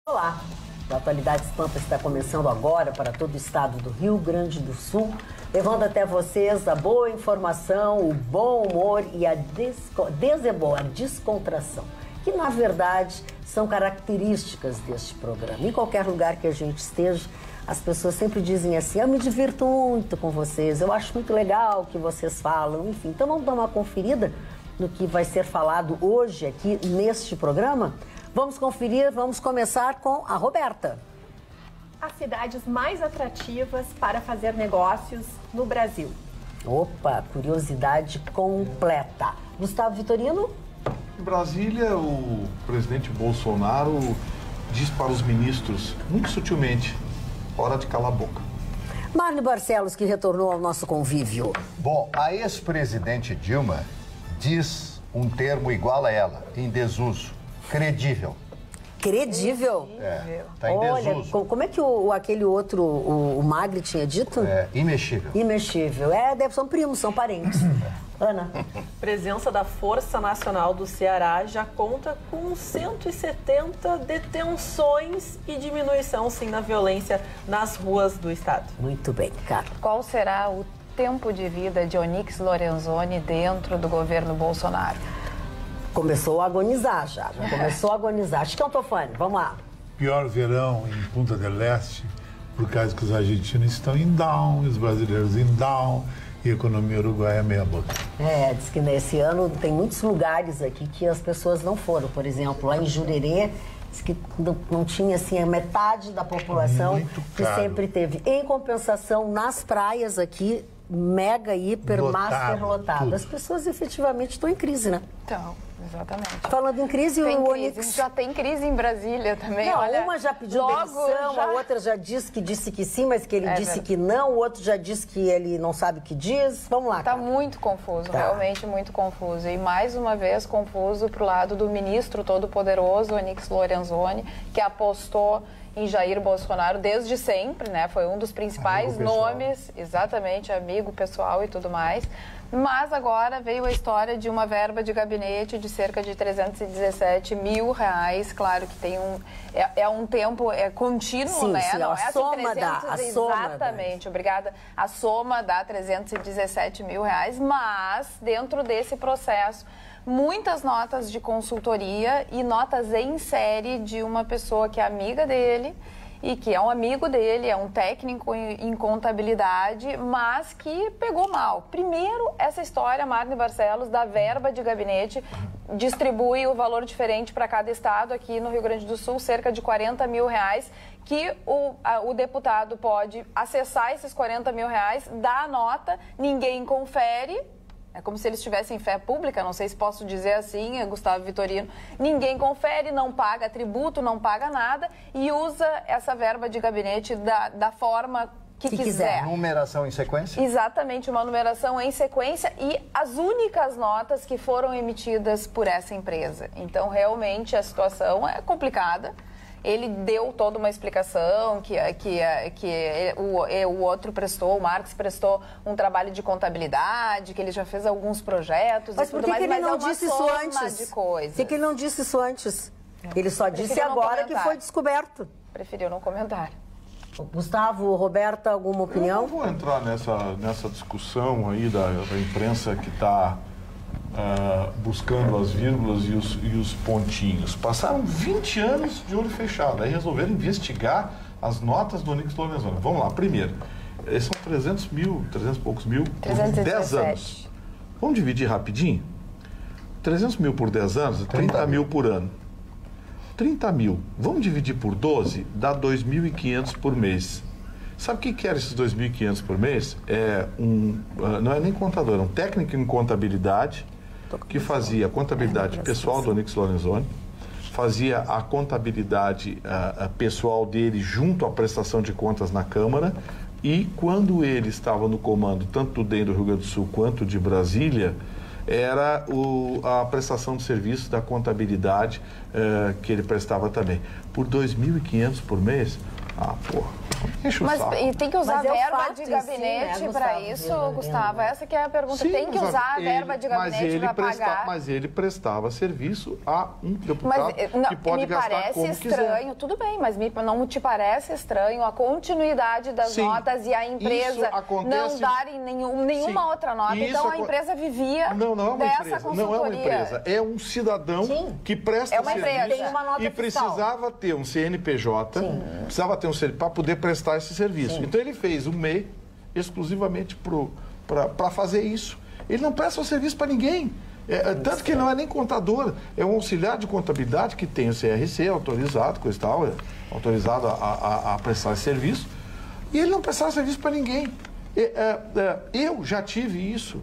Olá, o Atualidades Pampa está começando agora para todo o estado do Rio Grande do Sul, levando até vocês a boa informação, o bom humor e a descontração, que na verdade são características deste programa. Em qualquer lugar que a gente esteja, as pessoas sempre dizem assim: eu me divirto muito com vocês, eu acho muito legal o que vocês falam, enfim. Então vamos dar uma conferida no que vai ser falado hoje aqui neste programa? Vamos conferir, vamos começar com a Roberta. As cidades mais atrativas para fazer negócios no Brasil. Opa, curiosidade completa. Gustavo Vitorino? Em Brasília, o presidente Bolsonaro diz para os ministros, muito sutilmente, hora de calar a boca. Marne Barcelos, que retornou ao nosso convívio. Bom, a ex-presidente Dilma diz um termo igual a ela, em desuso. Credível. Credível? É, tá em Olha, desuso. como é que aquele outro, o Magri, tinha dito? É, imexível. Imexível. São primos, são parentes. Ana? Presença da Força Nacional do Ceará já conta com 170 detenções e diminuição, sim, na violência nas ruas do estado. Muito bem, Carla. Qual será o tempo de vida de Onyx Lorenzoni dentro do governo Bolsonaro? Começou a agonizar já começou a agonizar. Chicão-Tofani, vamos lá. Pior verão em Punta del Este, por causa que os argentinos estão em down, os brasileiros em down, e a economia uruguaia meia boca. Diz que nesse ano tem muitos lugares aqui que as pessoas não foram. Por exemplo, lá em Jurerê, diz que não tinha assim a metade da população Muito que caro. sempre teve. Em compensação, nas praias aqui, mega, hiper, master lotado. Tudo. As pessoas efetivamente estão em crise, né? Então, exatamente. Falando em crise, Tem o crise. Onyx... Já tem crise em Brasília também. Não, olha, uma já pediu logo demissão, já... a outra já disse que sim, mas que ele disse verdade. que não, o outro já disse que ele não sabe o que diz. Vamos lá, Tá cara. muito confuso, Tá. realmente muito confuso. E mais uma vez confuso pro lado do ministro todo-poderoso, Onyx Lorenzoni, que apostou em Jair Bolsonaro desde sempre, né? Foi um dos principais Amigo pessoal. nomes, exatamente, amigo pessoal e tudo mais. Mas agora veio a história de uma verba de gabinete de cerca de 317 mil reais. Claro que tem um tempo contínuo, Sim, né? sim, Não a é assim, soma dá, 300, a soma dá. exatamente, obrigada. A soma dá 317 mil reais, mas dentro desse processo, muitas notas de consultoria e notas em série de uma pessoa que é amiga dele e que é um amigo dele, é um técnico em contabilidade, mas que pegou mal. Primeiro, essa história, Marne Barcelos, da verba de gabinete, distribui o valor diferente para cada estado. Aqui no Rio Grande do Sul, cerca de 40 mil reais, que o deputado pode acessar esses 40 mil reais, dar a nota, ninguém confere. É como se eles tivessem fé pública, não sei se posso dizer assim, Gustavo Vitorino. Ninguém confere, não paga tributo, não paga nada e usa essa verba de gabinete da forma que quiser. Numeração em sequência? Exatamente, uma numeração em sequência e as únicas notas que foram emitidas por essa empresa. Então, realmente, a situação é complicada. Ele deu toda uma explicação que o outro prestou, o Marx prestou um trabalho de contabilidade, que ele já fez alguns projetos Mas e por tudo que, mais, que ele mas não é uma disse isso soma antes? de coisas. Por que ele não disse isso antes? Ele só disse Preferiu não agora que comentar. foi descoberto. Preferiu não comentar. Gustavo, Roberta, alguma Eu opinião? não vou entrar nessa discussão aí da imprensa que está buscando as vírgulas e os pontinhos. Passaram 20 anos de olho fechado, aí resolveram investigar as notas do Onyx Lorenzoni. Vamos lá, primeiro, são 300 e poucos mil por 10 317. anos. Vamos dividir rapidinho? 300 mil por 10 anos, 30 mil por ano. 30 mil, vamos dividir por 12, dá 2.500 por mês. Sabe o que era esses 2.500 por mês? Não é nem contador, é um técnico em contabilidade que fazia a contabilidade pessoal do Onyx Lorenzoni, fazia a contabilidade pessoal dele junto à prestação de contas na Câmara e quando ele estava no comando tanto do DEM do Rio Grande do Sul quanto de Brasília, era a prestação de serviços da contabilidade que ele prestava também. Por 2.500 por mês, Ah, porra. Enche o Mas saco. e tem que usar Mas é o verba fato de em si, gabinete né, para Gustavo, isso, vendo, Gustavo? né? Essa que é a pergunta. Sim, Tem que mas usar a verba de gabinete para pagar. Mas ele prestava serviço a um deputado que pode me gastar parece como estranho, quiser. tudo bem, mas não te parece estranho a continuidade das Sim, notas e a empresa isso acontece- não darem nenhuma Sim, outra nota? isso Então a empresa vivia Não é uma dessa empresa. consultoria. Não é uma empresa. É um cidadão Sim. que presta É uma serviço empresa. Tem uma nota e fiscal. precisava ter um CNPJ, precisava ter um CNPJ para poder prestar esse serviço. Então ele fez um MEI exclusivamente para fazer isso. Ele não presta o serviço para ninguém. Tanto que ele não é nem contador, é um auxiliar de contabilidade que tem o CRC autorizado, coisa e tal, autorizado a prestar esse serviço. E ele não prestava serviço para ninguém. Eu já tive isso.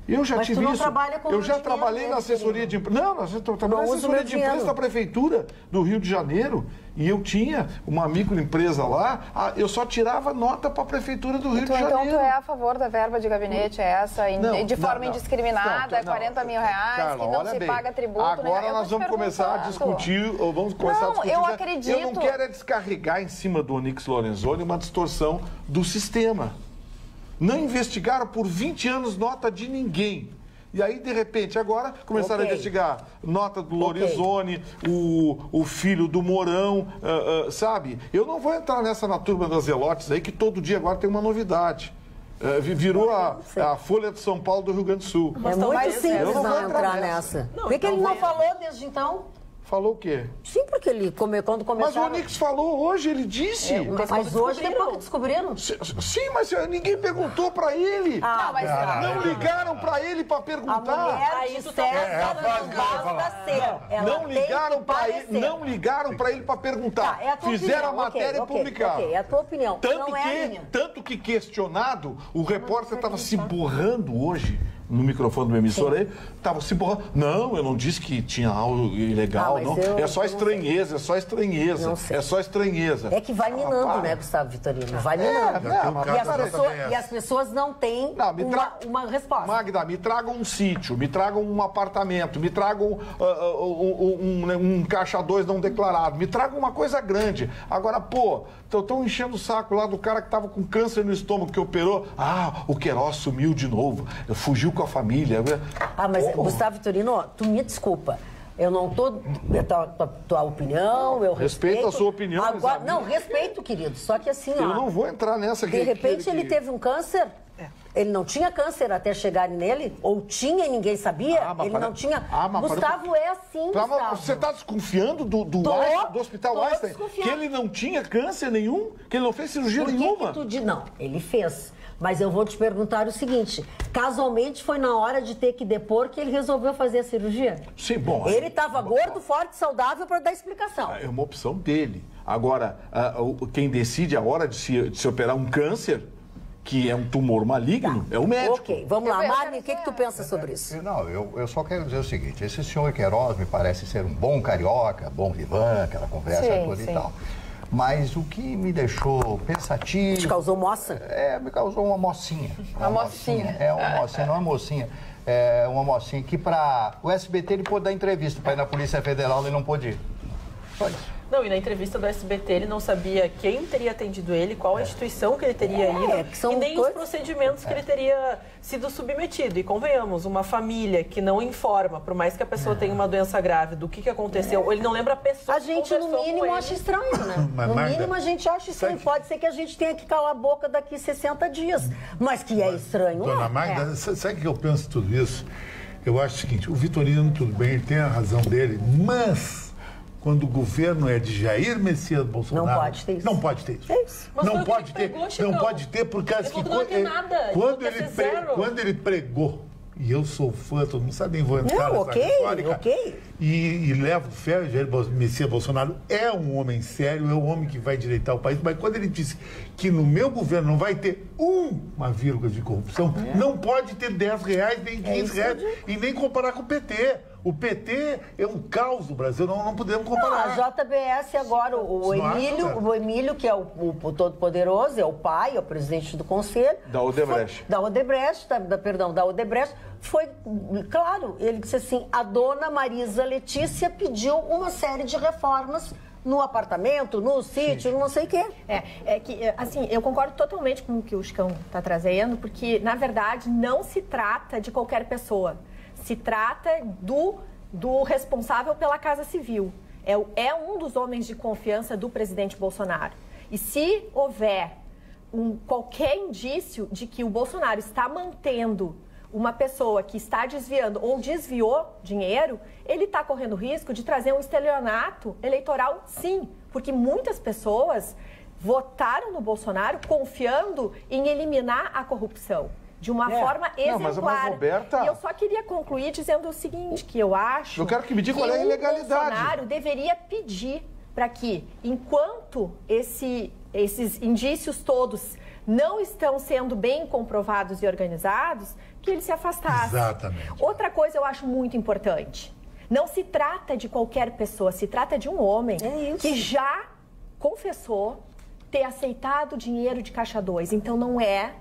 Eu já Mas tu tive não isso. trabalha com Eu o já dinheiro trabalhei na dele, assessoria de imprensa. Não, eu trabalhei na Não usa o assessoria meu de imprensa dinheiro. da prefeitura do Rio de Janeiro. E eu tinha uma microempresa lá, eu só tirava nota para a prefeitura do Rio de Então Janeiro. tu é a favor da verba de gabinete essa, de forma indiscriminada, Não, 40 mil reais, Carla, que não olha se bem, paga tributo. Agora né? nós vamos começar a discutir, ou vamos começar a Não, discutir. eu Eu acredito. não quero é descarregar em cima do Onyx Lorenzoni uma distorção do sistema. Não investigaram por 20 anos nota de ninguém. E aí, de repente, agora começaram a investigar nota do Lorenzoni, o filho do Mourão, sabe? Eu não vou entrar nessa na turma das Zelotes aí, que todo dia agora tem uma novidade. Virou a Folha de São Paulo do Rio Grande do Sul. É muito eu simples não vou não entrar entrar nessa. nessa. Por que ele não falou desde então? Falou o quê? Sim, porque ele quando Mas o começaram... Onyx falou hoje, ele disse. Mas hoje, depois que descobriram... Sim, mas ninguém perguntou pra ele. Não ligaram pra ele pra A perguntar. mulher de César não basta ser. Ela Não tem ligaram que pra ele, parecer. não ligaram para ele para perguntar. Tá, é a tua Fizeram opinião, a matéria e ok, publicaram. ok, é a tua opinião, não é a minha. Tanto que questionado, o repórter estava se borrando hoje no microfone do emissor aí, estava se borrando. Não, eu não disse que tinha algo ilegal, mas não. eu É só não estranheza, é só estranheza. Não sei. É só estranheza. É que vai minando, para. né, Gustavo Vitorino? Vai minando. E as pessoas não têm uma resposta. Magda, me tragam um sítio, me tragam um apartamento, me tragam um caixa 2 não declarado, me tragam uma coisa grande. Agora, pô, estão enchendo o saco lá do cara que estava com câncer no estômago que operou. O Queiroz sumiu de novo, fugiu com a família. Mas Gustavo Vitorino, tu me desculpa. Eu não tô... Tua opinião, eu respeito. Respeito a sua opinião, Agora, mas não, respeito, querido. Só que assim, eu não vou entrar nessa. De repente ele teve um câncer. Ele não tinha câncer até chegarem nele? Ou tinha e ninguém sabia? Ele não tinha... Gustavo é assim, Gustavo. Você está desconfiando do Hospital Einstein? Que ele não tinha câncer nenhum? Que ele não fez cirurgia nenhuma? Não, ele fez. Mas eu vou te perguntar o seguinte, casualmente foi na hora de ter que depor que ele resolveu fazer a cirurgia? Sim, bom. Ele estava gordo, forte, saudável para dar explicação. É uma opção dele. Agora, quem decide a hora de se operar um câncer, que é um tumor maligno, é o médico. Ok, vamos lá. Marne, o que tu pensa sobre isso? Não, eu só quero dizer o seguinte, esse senhor Queiroz me parece ser um bom carioca, bom vivan, aquela conversa toda e tal. Mas o que me deixou pensativo... Te causou moça? Me causou uma mocinha. Uma mocinha. É uma mocinha, não é uma mocinha. É uma mocinha que para o SBT ele pôde dar entrevista, para ir na Polícia Federal ele não pôde ir. Só isso. Não, e na entrevista do SBT ele não sabia quem teria atendido ele, qual a instituição que ele teria ido, e nem os procedimentos que ele teria sido submetido. E convenhamos, uma família que não informa, por mais que a pessoa tenha uma doença grave, do que aconteceu, ou ele não lembra a pessoa. A gente, no mínimo, acha estranho, né? No mínimo, a gente acha estranho. Pode ser que a gente tenha que calar a boca daqui 60 dias. Mas que é estranho, Dona Magda, sabe o que eu penso de tudo isso? Eu acho o seguinte, o Vitorino, tudo bem, ele tem a razão dele, mas... Quando o governo é de Jair Messias Bolsonaro... Não pode ter isso. Não pode ter isso. É isso. Não pode ter. Não pode ter, por causa que... Quando ele pregou, e eu sou fã, todo mundo sabe, nem vou entrar nessa história, e levo fé, Jair Messias Bolsonaro é um homem sério, é um homem que vai direitar o país, mas quando ele disse que no meu governo não vai ter uma vírgula de corrupção, não pode ter R$10, nem R$15, e nem comparar com o PT. O PT é um caos no Brasil, não podemos comparar. Não, a JBS agora, o Emílio, que é o todo-poderoso, é o pai, é o presidente do conselho. Da Odebrecht. Da Odebrecht. Foi, claro, ele disse assim, a dona Marisa Letícia pediu uma série de reformas no apartamento, no sítio, não sei o quê. Assim, eu concordo totalmente com o que o Chicão está trazendo, porque, na verdade, não se trata de qualquer pessoa. Se trata do responsável pela Casa Civil. É um dos homens de confiança do presidente Bolsonaro. E se houver qualquer indício de que o Bolsonaro está mantendo uma pessoa que está desviando ou desviou dinheiro, ele está correndo risco de trazer um estelionato eleitoral, sim. Porque muitas pessoas votaram no Bolsonaro confiando em eliminar a corrupção de uma forma exemplar. Roberta... E eu só queria concluir dizendo o seguinte, que eu acho... Eu quero que me diga qual é a ilegalidade. O Bolsonaro deveria pedir para que, enquanto esses indícios todos não estão sendo bem comprovados e organizados, que ele se afastasse. Exatamente. Outra coisa eu acho muito importante. Não se trata de qualquer pessoa, se trata de um homem que já confessou ter aceitado dinheiro de Caixa 2. Então não é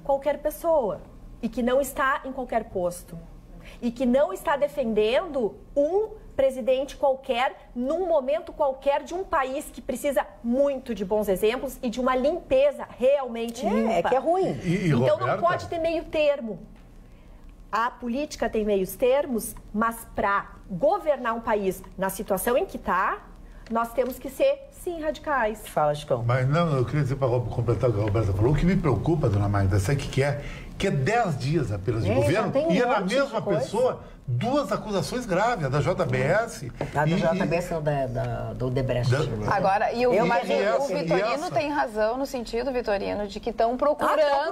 qualquer pessoa. E que não está em qualquer posto. E que não está defendendo um presidente qualquer, num momento qualquer de um país que precisa muito de bons exemplos e de uma limpeza realmente limpa. É que é ruim. Então Roberta... não pode ter meio termo. A política tem meios termos, mas para governar um país na situação em que está, nós temos que ser, sim, radicais. Fala, Chicão. Mas não, eu queria dizer para completar o que a Roberta falou, o que me preocupa, dona Magda, sabe o que é? Que é 10 dias apenas de governo e é na mesma pessoa 2 acusações graves, a da JBS. A da JBS ou do Odebrecht. Agora, o Vitorino tem razão no sentido, Vitorino, de que estão procurando ele é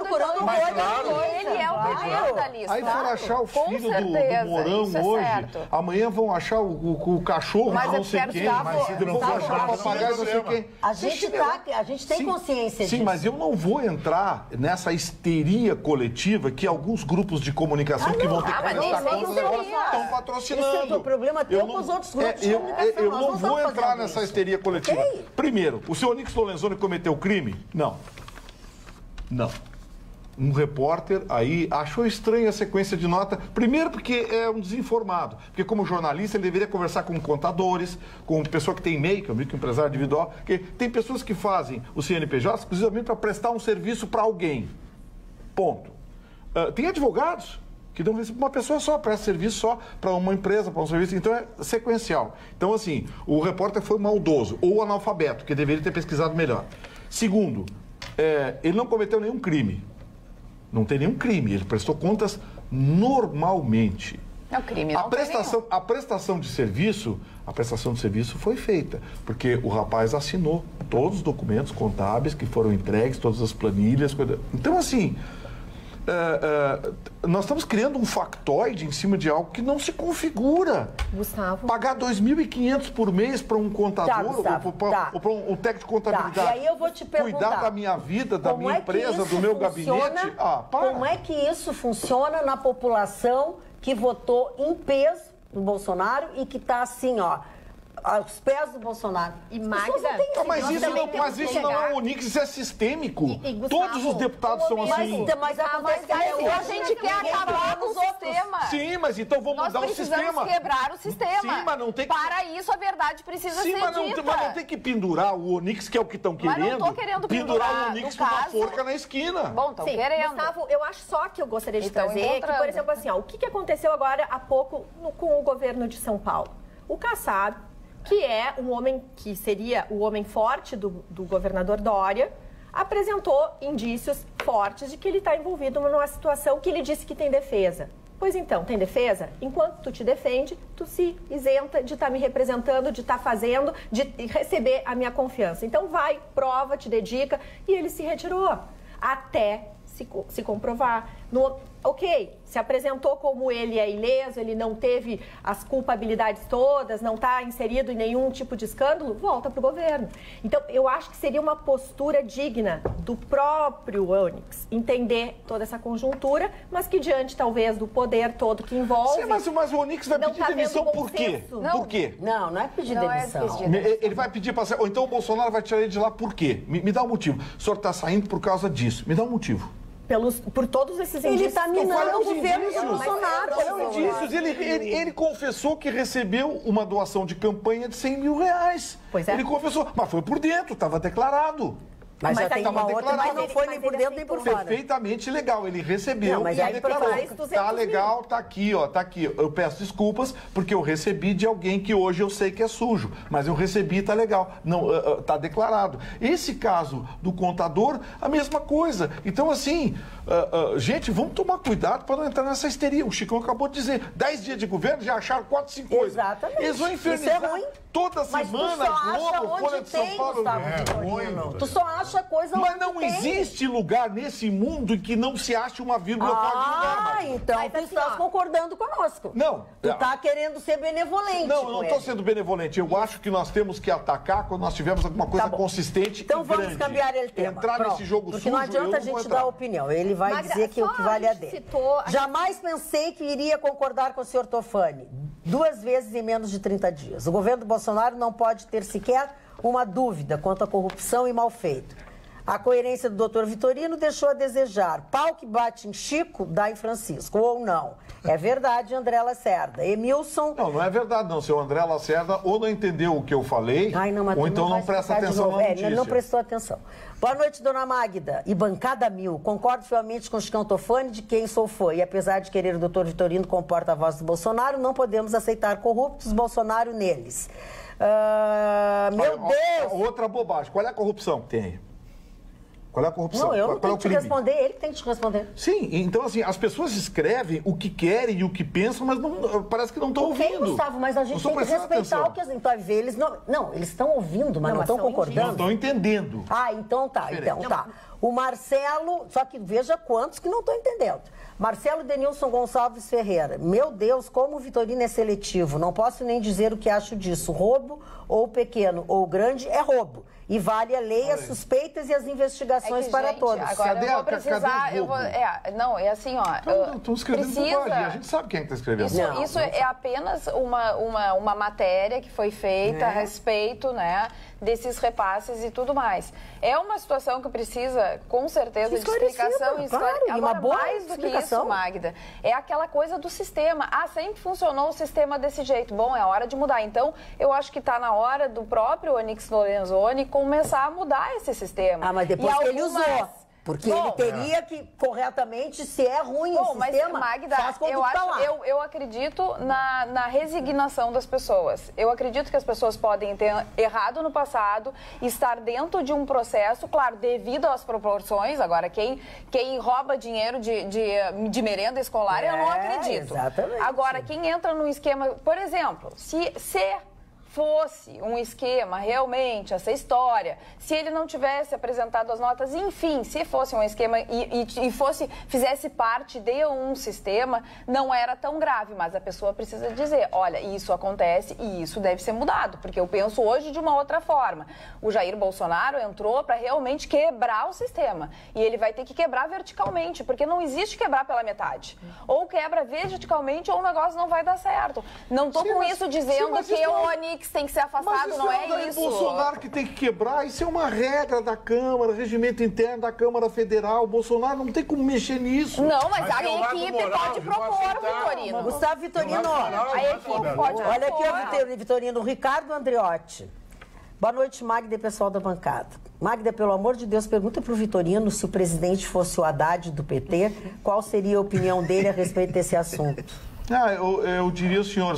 o primeiro da lista. Aí foram achar o filho do Mourão hoje, amanhã vão achar o cachorro de não sei quem, vão achar o papagaio não sei quem. A gente tem consciência disso. Sim, mas eu não vou entrar nessa histeria coletiva que alguns grupos de comunicação que vão ter que prestar conta do negócio estão patrocinando. Esse é o problema teu com os outros grupos de comunicação. Eu não vou entrar nessa histeria coletiva. Okay. Primeiro, o senhor Onyx Lorenzoni cometeu crime? Não. Não. Um repórter aí achou estranha a sequência de nota. Primeiro porque é um desinformado. Porque como jornalista ele deveria conversar com contadores, com pessoa que tem e-mail, que é um microempresário individual. Porque tem pessoas que fazem o CNPJ exclusivamente para prestar um serviço para alguém. Ponto. Tem advogados que dão uma pessoa só, presta serviço só para uma empresa, para um serviço, então é sequencial. Então, assim, o repórter foi maldoso, ou analfabeto, que deveria ter pesquisado melhor. Segundo, ele não cometeu nenhum crime. Não tem nenhum crime, ele prestou contas normalmente. É o crime, não a prestação de serviço foi feita, porque o rapaz assinou todos os documentos contábeis que foram entregues, todas as planilhas. Então, assim... nós estamos criando um factoide em cima de algo que não se configura. Gustavo. Pagar 2.500 por mês para um contador ou para um técnico de contabilidade. E aí eu vou te perguntar. Cuidar da minha vida, da minha empresa, do meu gabinete. Como é que isso funciona na população que votou em peso no Bolsonaro e que está assim, ó, aos pés do Bolsonaro? E Magda, mas isso não é Onyx, isso é sistêmico. Gustavo, todos os deputados são assim. Mas a gente quer acabar com o sistema. Sim, mas então vamos mudar o sistema. Nós precisamos quebrar o sistema. Sim, mas não tem que... Para isso a verdade precisa ser dita. Mas não tem que pendurar o Onyx, que é o que estão querendo. Mas não tô querendo pendurar o Onyx numa forca na esquina. Bom, estão querendo. Gustavo, eu acho só que eu gostaria de trazer que, por exemplo, assim, ó, o que aconteceu agora há pouco com o governo de São Paulo? O Kassab, que é um homem que seria o homem forte do governador Dória, apresentou indícios fortes de que ele está envolvido numa situação que ele disse que tem defesa. Pois então, tem defesa? Enquanto tu te defende, tu se isenta de estar me representando, de estar fazendo, de receber a minha confiança. Então vai, prova, te dedica, e ele se retirou até se comprovar. Ok, se apresentou como ele é ileso, ele não teve as culpabilidades todas, não está inserido em nenhum tipo de escândalo, volta para o governo. Então, eu acho que seria uma postura digna do próprio Onyx entender toda essa conjuntura, mas que diante, talvez, do poder todo que envolve... Sim, mas o Onyx vai pedir demissão por quê? Por quê? Não é pedir demissão. Ele vai pedir para sair... Ou então o Bolsonaro vai tirar ele de lá por quê? Me dá um motivo. O senhor está saindo por causa disso. Me dá um motivo. por todos esses indícios. Ele está minando o governo do Bolsonaro. Ele confessou que recebeu uma doação de campanha de 100 mil reais. Pois é. Ele confessou, mas foi por dentro, estava declarado. Mas já tem uma outra que não foi nem por dentro nem por fora. Perfeitamente legal, ele recebeu e ele declarou. Tá legal, tá aqui, ó, tá aqui. Eu peço desculpas porque eu recebi de alguém que hoje eu sei que é sujo, mas eu recebi, tá legal. Não, tá declarado. Esse caso do contador, a mesma coisa. Então, assim, gente, vamos tomar cuidado para não entrar nessa histeria. O Chicão acabou de dizer, 10 dias de governo, já acharam 4, 5 coisas. Exatamente. Eles vão infernizar toda semana, Globo, Folha de São Paulo. Tu só acha coisa mas não existe lugar nesse mundo em que não se ache uma vírgula fora de lugar. Então tu estás concordando conosco. Não. Tu tá querendo ser benevolente. Não, eu não estou sendo benevolente. Eu acho que nós temos que atacar quando nós tivermos alguma coisa consistente então e grande. Vamos cambiar ele tema. Entrar nesse jogo porque sujo, não adianta a gente dar opinião. Ele vai dizer que o que vale é dele. Jamais pensei que iria concordar com o senhor Tofani. 2 vezes em menos de 30 dias. O governo do Bolsonaro não pode ter sequer uma dúvida quanto à corrupção e mal feito. A coerência do doutor Vitorino deixou a desejar. Pau que bate em Chico, dá em Francisco. Ou não. É verdade, André Lacerda. Emilson... Não é verdade, não. Seu André Lacerda ou não entendeu o que eu falei, ou então não presta atenção na notícia. Ele não prestou atenção. Boa noite, dona Magda. E bancada 1000. Concordo fielmente com o Chicão Tofani, de quem sou fã. E apesar de querer o doutor Vitorino como porta-voz do Bolsonaro, não podemos aceitar corruptos, Bolsonaro neles. Meu Deus! Outra bobagem. Qual é a corrupção que tem? Qual é a corrupção? Não, eu não tenho que te responder, ele que tem que te responder. Sim, então assim, as pessoas escrevem o que querem e o que pensam, mas não, parece que não estão ouvindo. Gustavo, mas a gente tem que respeitar o que então, eles não, eles estão ouvindo, mas não estão concordando. Não estão entendendo. Então tá. O Marcelo, só que veja quantos que não estão entendendo. Marcelo Denilson Gonçalves Ferreira. Meu Deus, como o Vitorino é seletivo. Não posso nem dizer o que acho disso. Roubo, ou pequeno, ou grande, é roubo. E vale a lei, as suspeitas e as investigações para todos. Agora eu vou precisar... é assim, ó... Estão escrevendo bobagem. A gente sabe quem é que está escrevendo. Isso é apenas uma matéria que foi feita a respeito, né, desses repasses e tudo mais. É uma situação que precisa, com certeza, de explicação. Claro, agora, mais do que isso, Magda, é aquela coisa do sistema. Sempre funcionou o sistema desse jeito. Bom, é hora de mudar. Então, eu acho que está na hora do próprio Onyx Lorenzoni começar a mudar esse sistema. Mas depois que ele usou. Porque ele teria que, corretamente, se é ruim o sistema, Magda, eu acredito na resignação das pessoas. Eu acredito que as pessoas podem ter errado no passado, estar dentro de um processo, claro, devido às proporções. Agora, quem rouba dinheiro de merenda escolar, eu não acredito. Exatamente. Agora, quem entra num esquema... Por exemplo, se fosse um esquema, realmente, essa história, se ele não tivesse apresentado as notas, enfim, se fosse um esquema e fizesse parte de um sistema, não era tão grave, mas a pessoa precisa dizer, olha, isso acontece e isso deve ser mudado, porque eu penso hoje de uma outra forma. O Jair Bolsonaro entrou para realmente quebrar o sistema e ele vai ter que quebrar verticalmente, porque não existe quebrar pela metade. Ou quebra verticalmente ou o negócio não vai dar certo. Não estou com isso dizendo que o Onyx tem que ser afastado, não é isso. O Bolsonaro que tem que quebrar, isso é uma regra da Câmara, regimento interno da Câmara Federal. O Bolsonaro não tem como mexer nisso. Não, mas a equipe pode propor, Vitorino. Gustavo Vitorino, a equipe pode propor. Olha aqui, Vitorino, Ricardo Andreotti. Boa noite, Magda e pessoal da bancada. Magda, pelo amor de Deus, pergunta para o Vitorino se o presidente fosse o Haddad do PT, qual seria a opinião dele a respeito desse assunto? Eu diria, senhor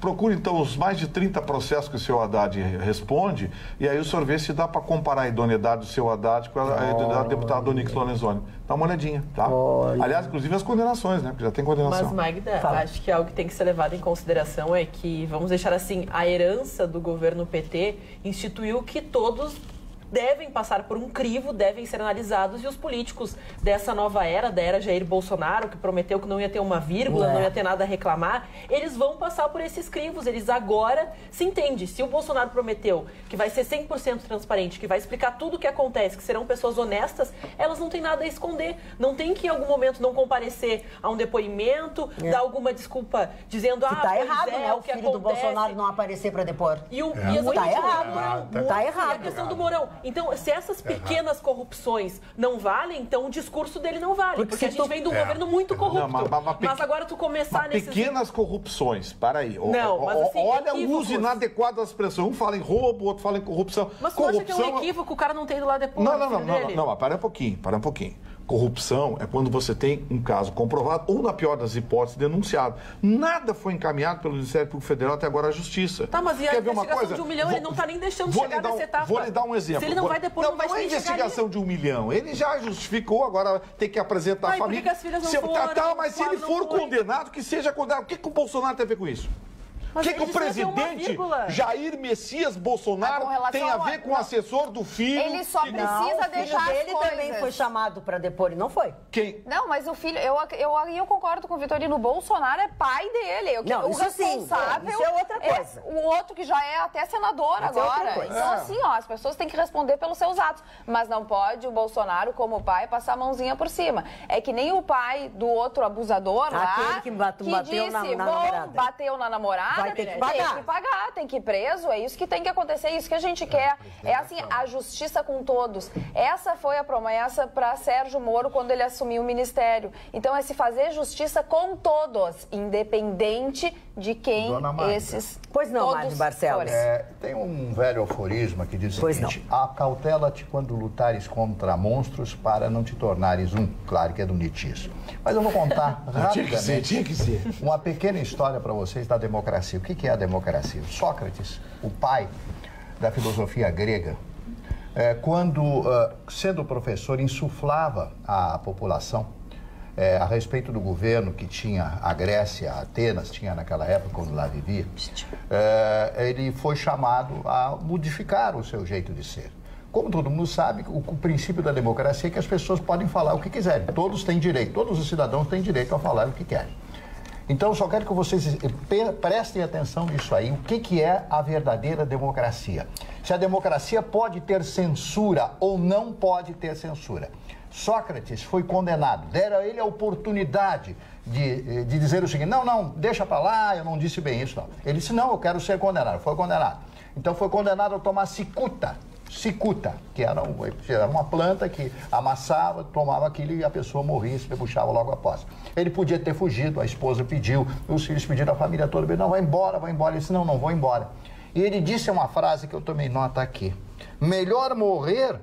procure então os mais de 30 processos que o senhor Haddad responde, e aí o senhor vê se dá para comparar a idoneidade do seu Haddad com a deputada Onyx Lorenzoni. Dá uma olhadinha, tá? Aliás, inclusive as condenações, né? Porque já tem condenação. Mas, Magda, acho que algo que tem que ser levado em consideração é que, vamos deixar assim, a herança do governo PT instituiu que todos devem passar por um crivo, devem ser analisados, e os políticos dessa nova era, da era Jair Bolsonaro, que prometeu que não ia ter uma vírgula, não ia ter nada a reclamar, eles vão passar por esses crivos. Eles agora se entendem. Se o Bolsonaro prometeu que vai ser 100% transparente, que vai explicar tudo o que acontece, que serão pessoas honestas, elas não têm nada a esconder. Não tem que em algum momento não comparecer a um depoimento, dar alguma desculpa dizendo que tá errado, né? O filho do Bolsonaro não aparecer para depor. Tá errado. Tá errado. E a questão do Mourão. Então, se essas pequenas corrupções não valem, então o discurso dele não vale. Porque a gente vem de um governo muito corrupto. Mas agora tu começar nesses... Pequenas corrupções, para aí. Não, mas assim, olha o uso inadequado das expressões. Um fala em roubo, outro fala em corrupção. Mas tu acha que é um equívoco o cara não ter ido lá depois? Não, mas para um pouquinho. Corrupção é quando você tem um caso comprovado ou, na pior das hipóteses, denunciado. Nada foi encaminhado pelo Ministério Público Federal até agora à Justiça. Tá, mas e a investigação de 1 milhão, ele não está nem deixando chegar nessa etapa. Vou lhe dar um exemplo. Se ele não vai depois, não vai é investigação de 1 milhão. Ele já justificou, agora tem que apresentar a família. Por que as filhas não foram? Mas se ele for condenado, que seja condenado. O que o Bolsonaro tem a ver com isso? O que o presidente Jair Messias Bolsonaro tem a ver com o assessor do filho? Ele só precisa deixar as coisas. Ele também foi chamado para depor e não foi. Quem? Não, mas o filho, eu concordo com o Vitorino, o Bolsonaro é pai dele. Não, o isso responsável isso é outra coisa. O outro que já é até senador isso agora. Então, assim, ó, as pessoas têm que responder pelos seus atos. Mas não pode o Bolsonaro, como pai, passar a mãozinha por cima. É que nem o pai do outro abusador lá, que bateu disse, na namorada. Bateu na namorada. Vai ter que pagar. Tem que ir preso, é isso que tem que acontecer, é isso que a gente quer. É assim, a justiça com todos. Essa foi a promessa para Sérgio Moro quando ele assumiu o ministério. Então é se fazer justiça com todos, independente de quem esses Pois não, Mário Barcelos. Tem um velho aforismo que diz o seguinte: acautela-te quando lutares contra monstros para não te tornares um. Claro que é do Nietzsche isso. Mas eu vou contar rapidamente tinha que ser. uma pequena história para vocês da democracia. O que é a democracia? Sócrates, o pai da filosofia grega, quando, sendo professor, insuflava à população a respeito do governo que tinha a Grécia, Atenas, tinha naquela época, quando lá vivia, ele foi chamado a modificar o seu jeito de ser. Como todo mundo sabe, o princípio da democracia é que as pessoas podem falar o que quiserem. Todos têm direito, todos os cidadãos têm direito a falar o que querem. Então, só quero que vocês prestem atenção nisso aí. O que é a verdadeira democracia? Se a democracia pode ter censura ou não pode ter censura. Sócrates foi condenado. Deram a ele a oportunidade de dizer o seguinte: não, deixa pra lá, eu não disse bem isso, não. Ele disse: não, eu quero ser condenado. Foi condenado. Então, foi condenado a tomar cicuta, que era uma planta que amassava, tomava aquilo e a pessoa morria, se debuxava logo após. Ele podia ter fugido, a esposa pediu, os filhos pediram, a família toda, não, vai embora. Ele disse, não vou embora. E ele disse uma frase que eu tomei nota aqui: melhor morrer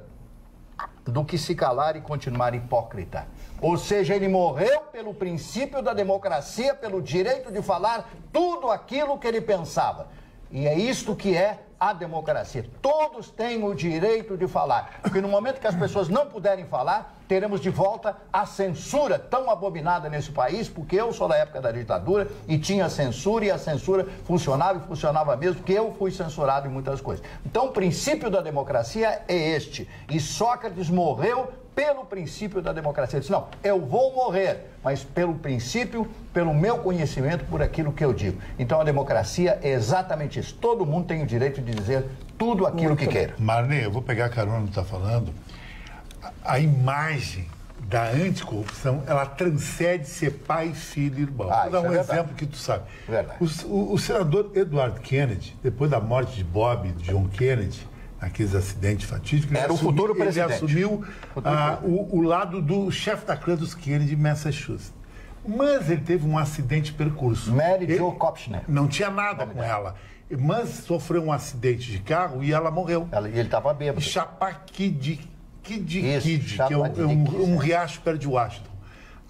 do que se calar e continuar hipócrita. Ou seja, ele morreu pelo princípio da democracia, pelo direito de falar tudo aquilo que ele pensava. E é isto que é a democracia. Todos têm o direito de falar. Porque no momento que as pessoas não puderem falar, teremos de volta a censura tão abominada nesse país, porque eu sou da época da ditadura e tinha censura, e a censura funcionava e funcionava mesmo, porque eu fui censurado em muitas coisas. Então o princípio da democracia é este. E Sócrates morreu pelo princípio da democracia. Ele disse, não, eu vou morrer, mas pelo princípio, pelo meu conhecimento, por aquilo que eu digo. Então a democracia é exatamente isso. Todo mundo tem o direito de dizer tudo aquilo que queira. Marnê, eu vou pegar a carona no que está falando. A imagem da anticorrupção, ela transcende ser pai, filho e irmão. Vou dar um exemplo que tu sabe. Verdade. O senador Edward Kennedy, depois da morte de Bob John Kennedy, aqueles acidentes fatídicos, era o futuro presidente. Ele assumiu o lado do chefe da clã dos Kennedy, Massachusetts. Mas ele teve um acidente de percurso. Mary Jo Kopchner. Não tinha nada com ela. Mas sofreu um acidente de carro e ela morreu. E ele estava bêbado. Chapaqui que é um riacho perto de Washington.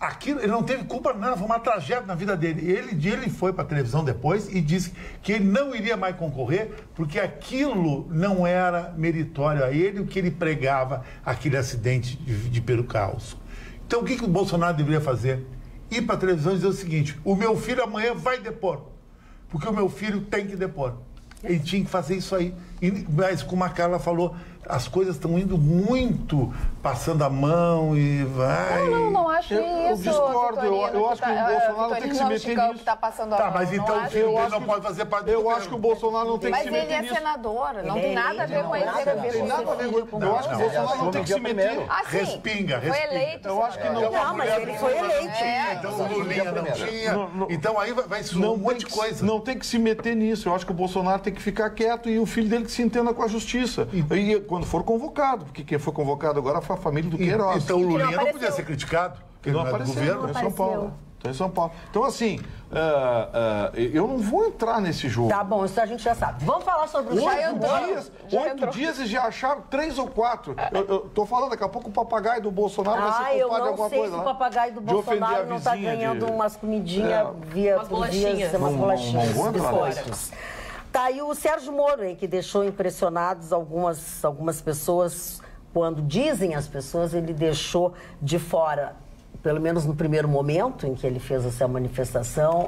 Aquilo, ele não teve culpa nada, foi uma tragédia na vida dele. Ele foi para a televisão depois e disse que ele não iria mais concorrer porque aquilo não era meritório a ele, o que ele pregava, aquele acidente de percalço. Então o que o Bolsonaro deveria fazer? Ir para a televisão e dizer o seguinte: o meu filho amanhã vai depor, porque o meu filho tem que depor. Ele tinha que fazer isso aí. Mas como a Carla falou, as coisas estão indo muito passando a mão e vai... Não acho isso. Eu discordo, eu acho que o Bolsonaro tem que se meter nisso. Que tá passando a mão. Mas então o filho dele não pode fazer parte do Eu acho que o Bolsonaro não tem que se meter nisso. Mas ele é senador, não tem nada a ver com ele. Não tem nada a ver com ele. Eu acho que o Bolsonaro não tem que se meter. Respinga. Foi eleito. Eu acho que não. Não, mas ele foi eleito. Então o Lulinha não tinha. Então aí vai surgir um monte de coisa. Não tem que se meter nisso. Eu acho que o Bolsonaro tem que ficar quieto e o filho dele que se entenda com a justiça. E quando for convocado, porque quem foi convocado agora foi a família do Queiroz. Então o Lulinha não podia ser criticado? Que não apareceu, governo, em São Paulo. Em São Paulo. Então, assim, eu não vou entrar nesse jogo. Tá bom, isso a gente já sabe. Vamos falar sobre o 8 dias e já acharam 3 ou 4. Eu tô falando, daqui a pouco o papagaio do Bolsonaro vai ser culpado de alguma coisa. Eu não sei se o papagaio do Bolsonaro não tá ganhando umas comidinhas umas bolachinhas. Umas bolachinhas, biscoitos. Tá aí o Sérgio Moro, hein, que deixou impressionados algumas pessoas, quando dizem as pessoas, ele deixou de fora, pelo menos no primeiro momento em que ele fez essa manifestação,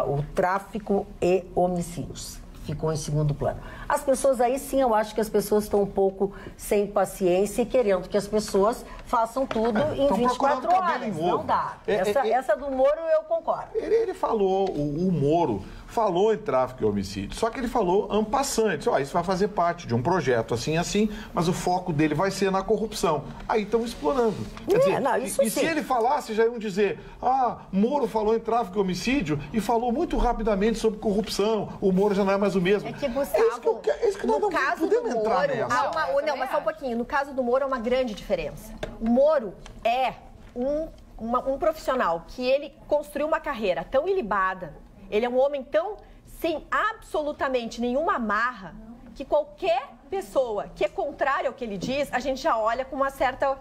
o tráfico e homicídios. Ficou em segundo plano. As pessoas aí, sim, eu acho que as pessoas estão um pouco sem paciência e querendo que as pessoas façam tudo em 24 horas. Não dá. Essa do Moro eu concordo. Ele falou, o Moro falou em tráfico e homicídio, só que ele falou en passant, isso vai fazer parte de um projeto assim, mas o foco dele vai ser na corrupção. Aí estão explorando. Quer dizer, não, isso e se ele falasse, já iam dizer, Moro falou em tráfico e homicídio e falou muito rapidamente sobre corrupção, o Moro já não é mais o mesmo. É que, Gustavo, no caso do Moro, não, mas só um pouquinho, no caso do Moro há uma grande diferença. O Moro é um profissional que ele construiu uma carreira tão ilibada, ele é um homem tão sem absolutamente nenhuma amarra, que qualquer pessoa que é contrária ao que ele diz, a gente já olha com uma certa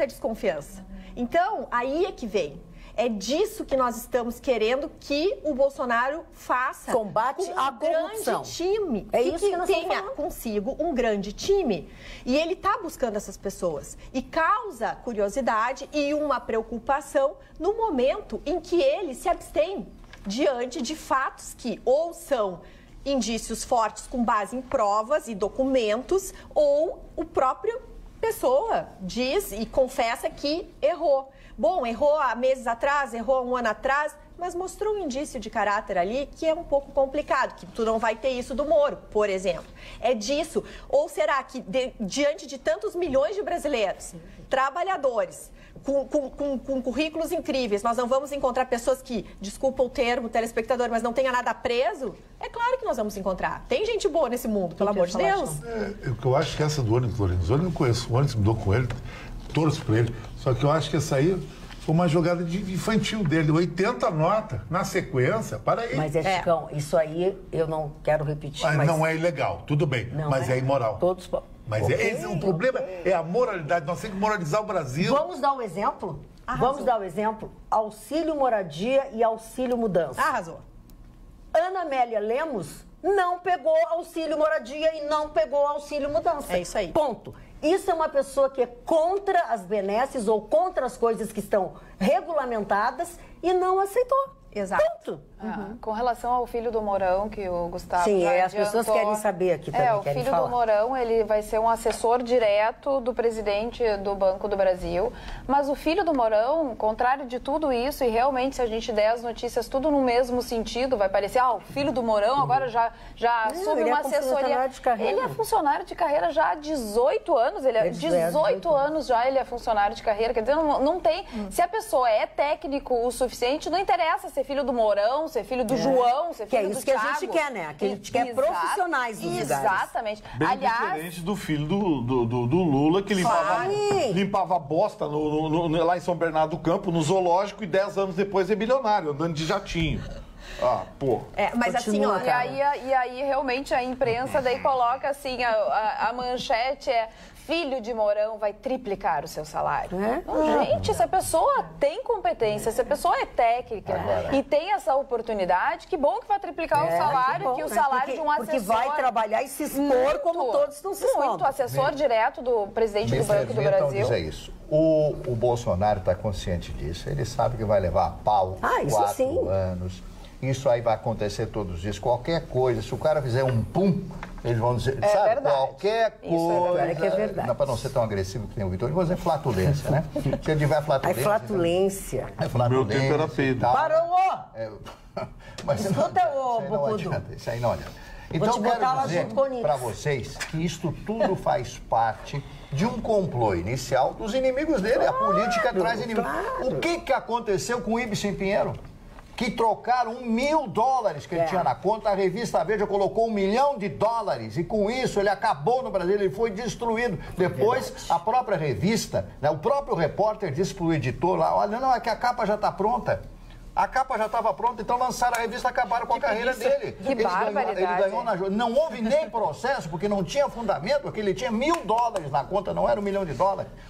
desconfiança. Então, aí é que vem. É disso que nós estamos querendo que o Bolsonaro faça. Combate a corrupção. Grande time. É isso que nós tenha consigo um grande time. E ele está buscando essas pessoas. E causa curiosidade e uma preocupação no momento em que ele se abstém diante de fatos que ou são indícios fortes com base em provas e documentos, ou o próprio pessoa diz e confessa que errou. Bom, errou há meses atrás, errou há um ano atrás, mas mostrou um indício de caráter ali que é um pouco complicado, que tu não vai ter isso do Moro, por exemplo. É disso. Ou será que, diante de tantos milhões de brasileiros, trabalhadores, com currículos incríveis, nós não vamos encontrar pessoas que, desculpa o termo, telespectador, mas não tenha nada preso? É claro que nós vamos encontrar. Tem gente boa nesse mundo, pelo amor de Deus. Eu acho que essa do Onyx Lorenzoni, eu não conheço. O Onyx mudou com ele, torço por ele. Só que eu acho que essa aí foi uma jogada infantil dele. 80 notas na sequência, para aí. Mas Chicão, isso aí eu não quero repetir. Mas não é ilegal, tudo bem. Não, mas é imoral. Todos... Mas o problema é a moralidade. Nós temos que moralizar o Brasil. Vamos dar um exemplo? Vamos dar o exemplo? Auxílio moradia e auxílio mudança. Arrasou. Ana Amélia Lemos não pegou auxílio moradia e não pegou auxílio mudança. É isso aí. Ponto. Isso é uma pessoa que é contra as benesses ou contra as coisas que estão regulamentadas e não aceitou. Exato. Ponto. Com relação ao filho do Mourão, que o Gustavo Sim, já as pessoas querem saber aqui também. O filho do Mourão, ele vai ser um assessor direto do presidente do Banco do Brasil. Mas o filho do Mourão, contrário de tudo isso, e realmente se a gente der as notícias tudo no mesmo sentido, vai parecer, o filho do Mourão agora já assume uma assessoria. Ele é funcionário de carreira já há 18 anos. Ele é 18 anos já ele é funcionário de carreira. Quer dizer, não tem... Se a pessoa é técnico o suficiente, não interessa ser filho do Mourão, ser filho do João, ser filho do Thiago. Que é isso que a gente quer, né? Que a gente quer profissionais dos lugares. Exatamente. Bem diferente do filho do Lula, que limpava bosta lá em São Bernardo do Campo, no zoológico, e 10 anos depois é milionário, andando de jatinho. Mas continua, assim, e aí realmente a imprensa daí coloca assim, a manchete é: filho de Mourão vai triplicar o seu salário. Gente, se a pessoa tem competência, se a pessoa é técnica e tem essa oportunidade, que bom que vai triplicar o salário, que o salário de um assessor... Porque vai trabalhar e se expor como todos estão se expondo. Muito assessor direto do presidente do Banco do Brasil. Dizer isso. O Bolsonaro está consciente disso. Ele sabe que vai levar a pau 4 anos. Isso aí vai acontecer todos os dias. Qualquer coisa, se o cara fizer um pum, eles vão dizer, sabe, verdade. Qualquer coisa... Isso é verdade. Não, para não ser tão agressivo que tem o Vitor, eu vou dizer flatulência, né? Se ele tiver flatulência... flatulência. Meu tempo era feio. Parou! Mas escuta, Bocudo. Isso aí não adianta. Então, eu quero dizer para vocês que isto tudo faz parte de um complô inicial dos inimigos dele. A política traz inimigos. O que aconteceu com o Ibsen Pinheiro? que trocaram $1.000 que ele tinha na conta. A revista Veja colocou $1 milhão e com isso ele acabou no Brasil, ele foi destruído. Depois, a própria revista, né, o próprio repórter disse pro editor lá, olha, não, é que a capa já está pronta. A capa já estava pronta, então lançaram a revista e acabaram com a carreira dele. Que barbaridade. Ele ganhou na justiça. Não houve nem processo, porque não tinha fundamento, porque ele tinha $1.000 na conta, não era $1 milhão,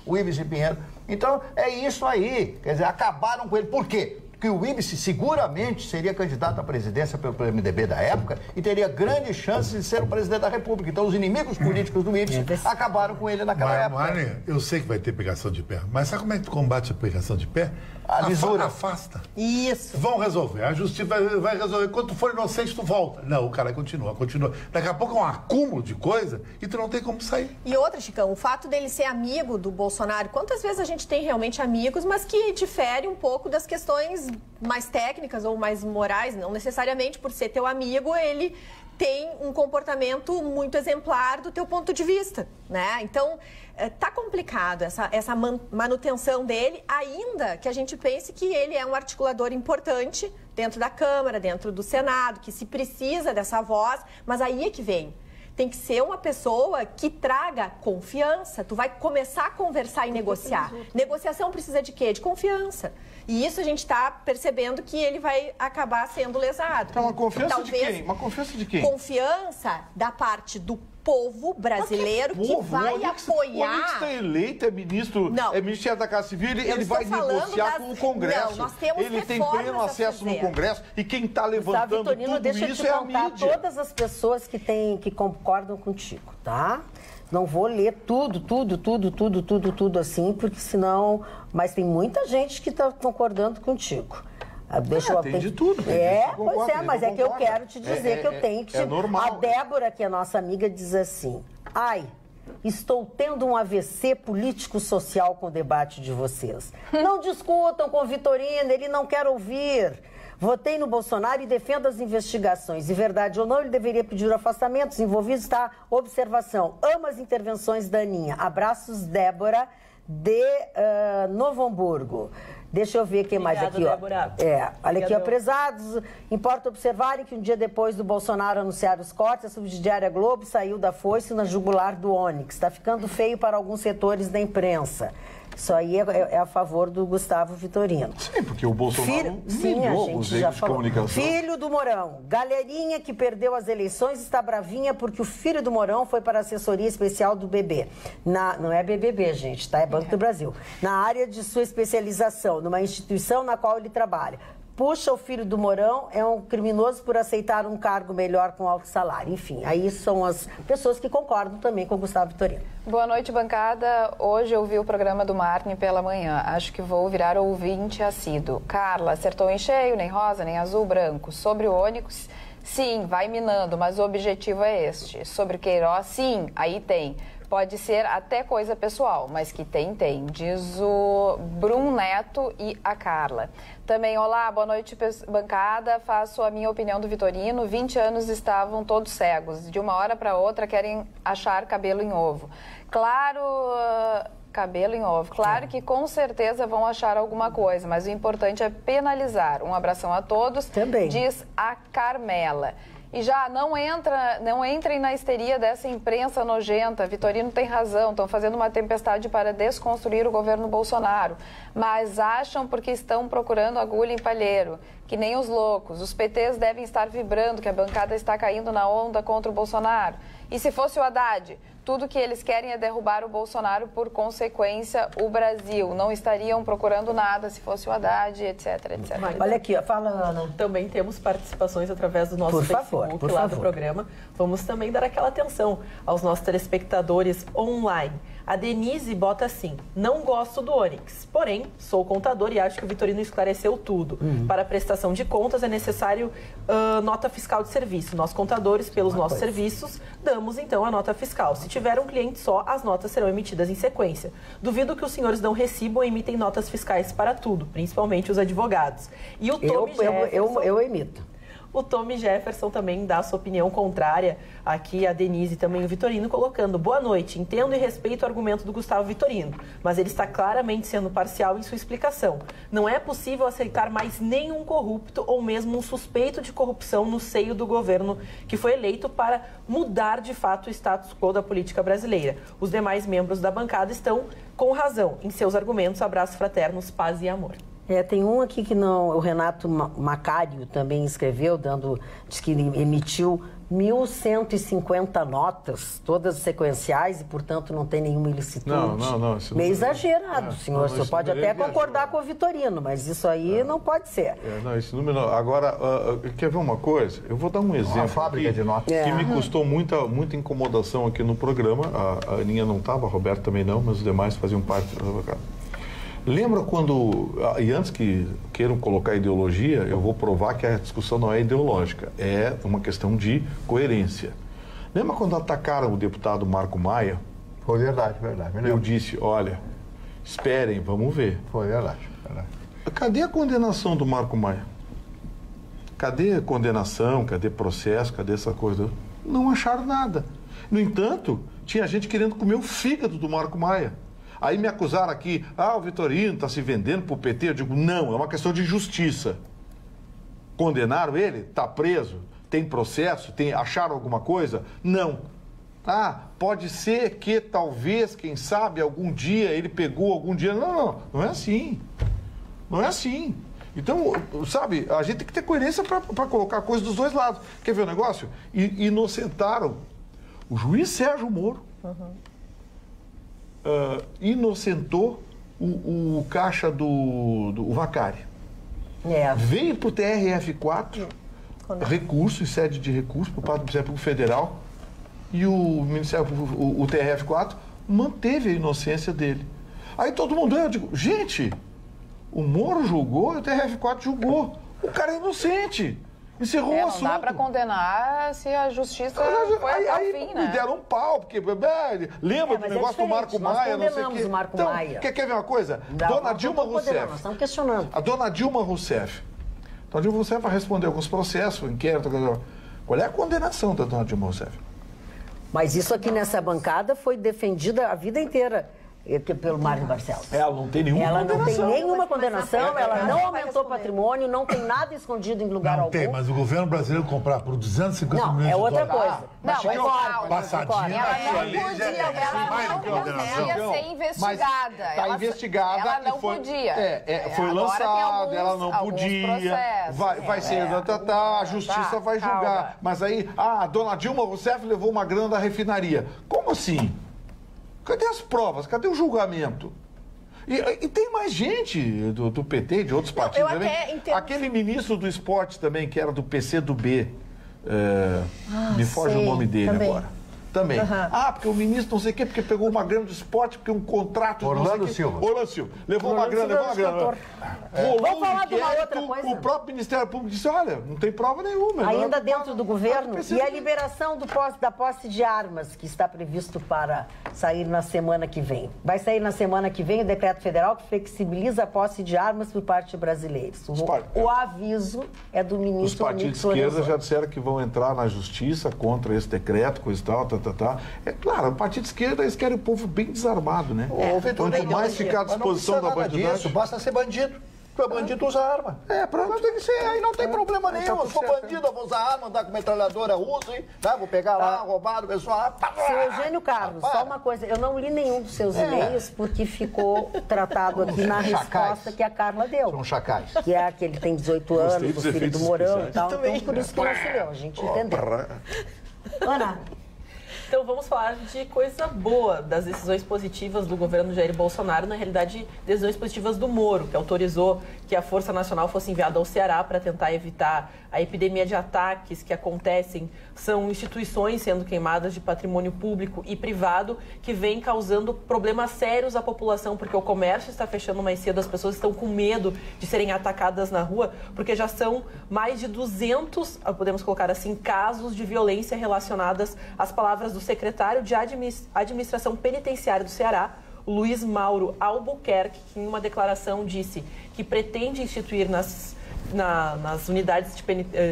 o Ives e Pinheiro. Então, é isso aí. Quer dizer, acabaram com ele. Por quê? Porque o Ives seguramente seria candidato à presidência pelo MDB da época e teria grandes chances de ser o presidente da República. Então, os inimigos políticos do Ives acabaram com ele naquela época. Marne, eu sei que vai ter pegação de pé, mas sabe como é que tu combate a pegação de pé? A lisura. Afasta. Isso. Vão resolver. A justiça vai resolver. Quando tu for inocente, tu volta. Não, o cara continua. Daqui a pouco é um acúmulo de coisa e tu não tem como sair. E outra, Chicão, o fato dele ser amigo do Bolsonaro, quantas vezes a gente tem realmente amigos, mas que difere um pouco das questões mais técnicas ou mais morais, não necessariamente por ser teu amigo, ele tem um comportamento muito exemplar do teu ponto de vista, né? Então, tá complicado essa manutenção dele, ainda que a gente pense que ele é um articulador importante dentro da Câmara, dentro do Senado, que se precisa dessa voz, mas aí é que vem. Tem que ser uma pessoa que traga confiança. Tu vai começar a conversar e negociar. Negociação precisa de quê? De confiança. E isso a gente está percebendo que ele vai acabar sendo lesado. Então, uma confiança de quem? Uma confiança de quem? Confiança da parte do povo brasileiro que vai apoiar. O Onix está eleito, é ministro, é ministro da Casa Civil, ele vai negociar com o Congresso. Não, nós temos ele tem pleno acesso no Congresso e quem está levantando Vitorino, tudo isso é a mídia. Todas as pessoas que concordam contigo, tá? Não vou ler tudo assim, porque senão... Mas tem muita gente que está concordando contigo. Tem de tudo. Pois é, mas é que eu quero te dizer que eu tenho que... normal. A Débora, que é nossa amiga, diz assim, estou tendo um AVC político-social com o debate de vocês. Não discutam com o Vitorino, ele não quer ouvir. Votei no Bolsonaro e defendo as investigações. De verdade ou não, ele deveria pedir o afastamento. Os envolvidos está observação. Amo as intervenções da Aninha. Abraços, Débora, de Novo Hamburgo. Deixa eu ver quem mais aqui, Débora. Olha aqui, prezados, importa observarem que um dia depois do Bolsonaro anunciar os cortes, a subsidiária Globo saiu da foice na jugular do Onix. Está ficando feio para alguns setores da imprensa. Isso aí é a favor do Gustavo Vitorino. Sim, porque o Bolsonaro humilhou os veículos de comunicação. Filho do Mourão. Galerinha que perdeu as eleições está bravinha porque o filho do Mourão foi para a assessoria especial do BB. Não é BBB, gente, tá? É Banco do Brasil. Na área de sua especialização, numa instituição na qual ele trabalha. Puxa, o filho do Mourão é um criminoso por aceitar um cargo melhor com alto salário. Enfim, aí são as pessoas que concordam também com o Gustavo Vitorino. Boa noite, bancada. Hoje eu vi o programa do Marne pela manhã. Acho que vou virar ouvinte assíduo. Carla, acertou em cheio, nem rosa, nem azul, branco. Sobre o Onix, sim, vai minando, mas o objetivo é este. Sobre Queiroz, sim, aí tem. Pode ser até coisa pessoal, mas que tem. Diz o Brum Neto e a Carla. Também, olá, boa noite, bancada. Faço a minha opinião do Vitorino. 20 anos estavam todos cegos. De uma hora para outra querem achar cabelo em ovo. Claro... cabelo em ovo. Claro que com certeza vão achar alguma coisa, mas o importante é penalizar. Um abração a todos. Também. Diz a Carmela. E já não entrem na histeria dessa imprensa nojenta. Vitorino tem razão, estão fazendo uma tempestade para desconstruir o governo Bolsonaro. Mas acham porque estão procurando agulha em palheiro, que nem os loucos. Os PTs devem estar vibrando que a bancada está caindo na onda contra o Bolsonaro. E se fosse o Haddad? Tudo que eles querem é derrubar o Bolsonaro, por consequência, o Brasil. Não estariam procurando nada se fosse o Haddad, etc, etc. Olha aqui, fala, Ana. Também temos participações através do nosso Facebook lá do programa. Vamos também dar aquela atenção aos nossos telespectadores online. A Denise bota assim: não gosto do Onix, porém sou contador e acho que o Vitorino esclareceu tudo. Para a prestação de contas é necessário nota fiscal de serviço. Nós, contadores, pelos nossos serviços, damos então a nota fiscal. Se tiver um cliente só, as notas serão emitidas em sequência. Duvido que os senhores não recibam ou emitem notas fiscais para tudo, principalmente os advogados. E o Tommy eu emito. O Tommy Jefferson também dá a sua opinião contrária aqui, a Denise e também o Vitorino, colocando: boa noite, entendo e respeito o argumento do Gustavo Vitorino, mas ele está claramente sendo parcial em sua explicação. Não é possível aceitar mais nenhum corrupto ou mesmo um suspeito de corrupção no seio do governo que foi eleito para mudar de fato o status quo da política brasileira. Os demais membros da bancada estão com razão em seus argumentos. Abraços fraternos, paz e amor. Tem um aqui que não, o Renato Macário também escreveu, diz que emitiu 1.150 notas, todas sequenciais, e, portanto, não tem nenhuma ilicitude. Não. Meio exagerado, senhor. Você pode até concordar com o Vitorino, mas isso aí não pode ser. Esse número não. Agora, quer ver uma coisa? Eu vou dar um exemplo. Uma fábrica de notas. Que me custou muita incomodação aqui no programa. A Aninha não estava, a Roberto também não, mas os demais faziam parte da bancada. Lembra quando, e antes que queiram colocar ideologia, eu vou provar que a discussão não é ideológica, é uma questão de coerência. Lembra quando atacaram o deputado Marco Maia? Foi verdade. Eu disse, olha, esperem, vamos ver. Foi verdade. Cadê a condenação do Marco Maia? Cadê a condenação, cadê processo, cadê essa coisa? Não acharam nada. No entanto, tinha gente querendo comer o fígado do Marco Maia. Aí me acusaram aqui, o Vitorino está se vendendo para o PT. Eu digo, não, é uma questão de justiça. Condenaram ele? Está preso? Tem processo? Acharam alguma coisa? Não. Pode ser que talvez, quem sabe, algum dia ele pegou algum dia. Não é assim. Não é assim. Então, sabe, a gente tem que ter coerência para colocar coisas dos dois lados. Quer ver o negócio? Inocentaram o juiz Sérgio Moro. Inocentou o caixa do Vacari. Veio para o TRF4, recurso, em sede de recurso, por parte do Ministério Público Federal, e o TRF4 manteve a inocência dele. Aí todo mundo, eu digo, gente, o Moro julgou e o TRF4 julgou. O cara é inocente. Encerrou o assunto. Não dá para condenar se a justiça foi até o fim, né? Me deram um pau, porque lembra do negócio do Marco Maia, não sei o quê. O Marco Maia. Quer ver uma coisa? Dona Dilma Rousseff. Nós estamos questionando. A dona Dilma Rousseff. A dona Dilma Rousseff vai responder alguns processos, inquérito. Qual é a condenação da dona Dilma Rousseff? Mas isso aqui nessa bancada foi defendida a vida inteira pelo Mário Barcelos. Ela não tem nenhuma condenação. Ela não tem nenhuma condenação, ela não aumentou patrimônio, não tem nada escondido em lugar algum. Não tem, mas o governo brasileiro comprar por 250 milhões de dólares... Não, é outra coisa. Passadinha ela não podia ser investigada. Está investigada. Ela não podia. Foi lançada, ela não podia. Vai ser... A justiça vai julgar. Mas aí, a dona Dilma Rousseff levou uma grana da refinaria. Como assim? Cadê as provas? Cadê o julgamento? E tem mais gente do PT, de outros partidos também. Aquele ministro do esporte também, que era do PCdoB. Me foge o nome dele também. Agora. Também. Porque o ministro não sei o quê, porque pegou uma grana do esporte, porque um contrato... Orlando Silva. Levou uma grana. Vamos falar de uma outra coisa. O próprio Ministério Público disse, olha, não tem prova nenhuma. Ainda dentro do governo, e a liberação da posse de armas, que está previsto para sair na semana que vem. Vai sair na semana que vem o decreto federal que flexibiliza a posse de armas por parte de brasileiros. O aviso é do ministro... Os partidos de esquerda já disseram que vão entrar na justiça contra esse decreto, coisa e tal, É claro, o partido de esquerda, eles querem o povo bem desarmado, né? Quanto mais ficar à disposição da bandidagem... Basta ser bandido. O bandido usa arma. Pronto. Tem que ser, aí não tem problema nenhum. Eu sou bandido, eu vou usar arma, andar com metralhadora, uso, vou pegar lá, roubar o pessoal. Seu Eugênio Carlos, só uma coisa, eu não li nenhum dos seus e-mails porque ficou tratado aqui na resposta que a Carla deu. São chacais. Que é que ele tem 18 anos, o filho do Mourão e tal. Então, por isso que não se leu, a gente entendeu. Ana... Então vamos falar de coisa boa, das decisões positivas do governo Jair Bolsonaro, na realidade, decisões positivas do Moro, que autorizou que a Força Nacional fosse enviada ao Ceará para tentar evitar a epidemia de ataques que acontecem. São instituições sendo queimadas de patrimônio público e privado que vem causando problemas sérios à população, porque o comércio está fechando mais cedo, as pessoas estão com medo de serem atacadas na rua, porque já são mais de 200, podemos colocar assim, casos de violência relacionadas às palavras do secretário de Administração Penitenciária do Ceará, o Luiz Mauro Albuquerque, que em uma declaração disse que pretende instituir nas unidades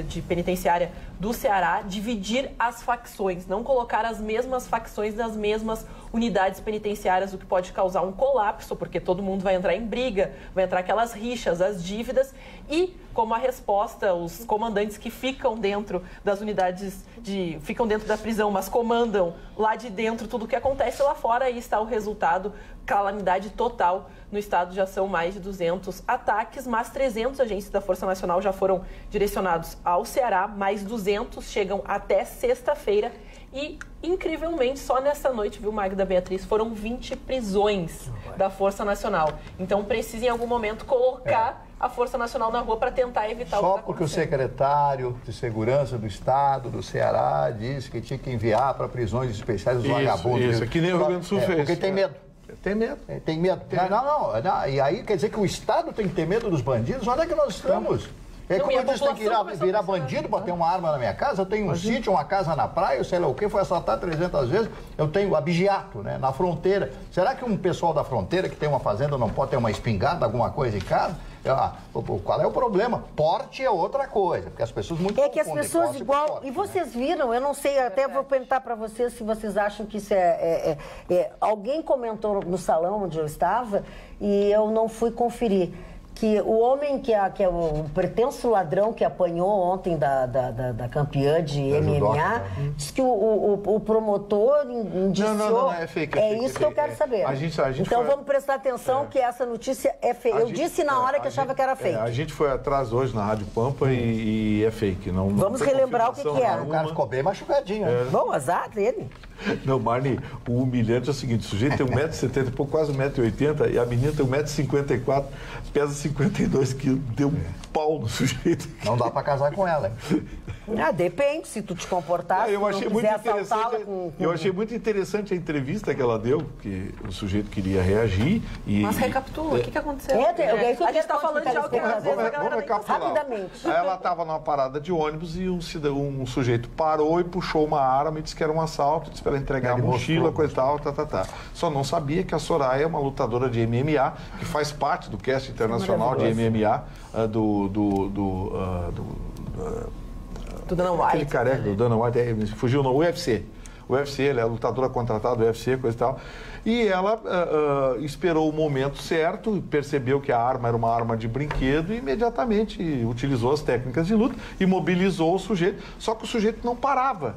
de penitenciária do Ceará, dividir as facções, não colocar as mesmas facções nas mesmas unidades penitenciárias, o que pode causar um colapso, porque todo mundo vai entrar em briga, vai entrar aquelas rixas, as dívidas, e como a resposta, os comandantes que ficam dentro das unidades, ficam dentro da prisão, mas comandam lá de dentro tudo o que acontece lá fora, aí está o resultado, calamidade total. No estado já são mais de 200 ataques, mas 300 agentes da Força Nacional já foram direcionados ao Ceará, mais 200 chegam até sexta-feira e, incrivelmente, só nessa noite, viu, Magda Beatriz, foram 20 prisões da Força Nacional. Então, precisa em algum momento colocar a Força Nacional na rua para tentar evitar o que Só porque o secretário de Segurança do Estado do Ceará disse que tinha que enviar para prisões especiais os vagabundos. Isso, que nem o Rio Grande do Sul fez. Porque tem medo. Tem medo. Tem medo. Não. E aí quer dizer que o Estado tem que ter medo dos bandidos? Onde é que nós estamos? Como eu disse, tem que virar bandido para ter uma arma na minha casa. Eu tenho um sítio, uma casa na praia, sei lá o quê, foi assaltado 300 vezes. Eu tenho abigeato, né, na fronteira. Será que um pessoal da fronteira que tem uma fazenda não pode ter uma espingarda, alguma coisa em casa? Qual é o problema? Porte é outra coisa, porque as pessoas muito que as pessoas igual... Porte, e vocês viram, eu não sei, até vou perguntar para vocês se vocês acham que isso alguém comentou no salão onde eu estava e eu não fui conferir. Que o homem que é o pretenso ladrão que apanhou ontem da campeã de MMA, disse que o promotor indiciou... Não, é fake. É isso que eu quero saber. Então vamos prestar atenção que essa notícia é fake. Eu disse na hora que achava que era fake. A gente foi atrás hoje na Rádio Pampa e é fake. Vamos relembrar o que era. O cara ficou bem machucadinho. Bom, azar dele. Não, Marni, o humilhante é o seguinte, o sujeito tem 1,70m, quase 1,80m, e a menina tem 1,54m, pesa 52 quilos, deu um pau no sujeito. Não dá pra casar com ela, hein? Depende, se tu te comportar, eu achei muito interessante, eu achei muito interessante a entrevista que ela deu, porque o sujeito queria reagir e... Mas recapitula, o que aconteceu? A gente está falando de algo que às vezes a galera nem sabe. Rapidamente. Aí ela estava numa parada de ônibus e um sujeito parou e puxou uma arma e disse que era um assalto, disse para ela entregar a mochila, coisa e tal, Só não sabia que a Soraya é uma lutadora de MMA, que faz parte do cast internacional de MMA do Dana White. Aquele careca do Dana White, fugiu no UFC. O UFC, ela é lutadora contratada do UFC, coisa e tal. E ela esperou o momento certo, percebeu que a arma era uma arma de brinquedo e imediatamente utilizou as técnicas de luta, imobilizou o sujeito, só que o sujeito não parava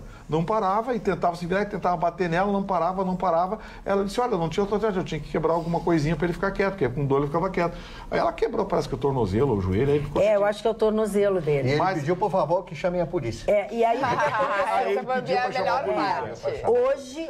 e tentava se virar, tentava bater nela, não parava. Ela disse, olha, não tinha outra alternativa, eu tinha que quebrar alguma coisinha para ele ficar quieto, porque com dor ele ficava quieto. Aí ela quebrou, parece que o tornozelo, o joelho, aí ficou... eu acho que é o tornozelo dele. E ele pediu, por favor, que chamem a polícia. E aí... Aí ele pediu para chamar a polícia.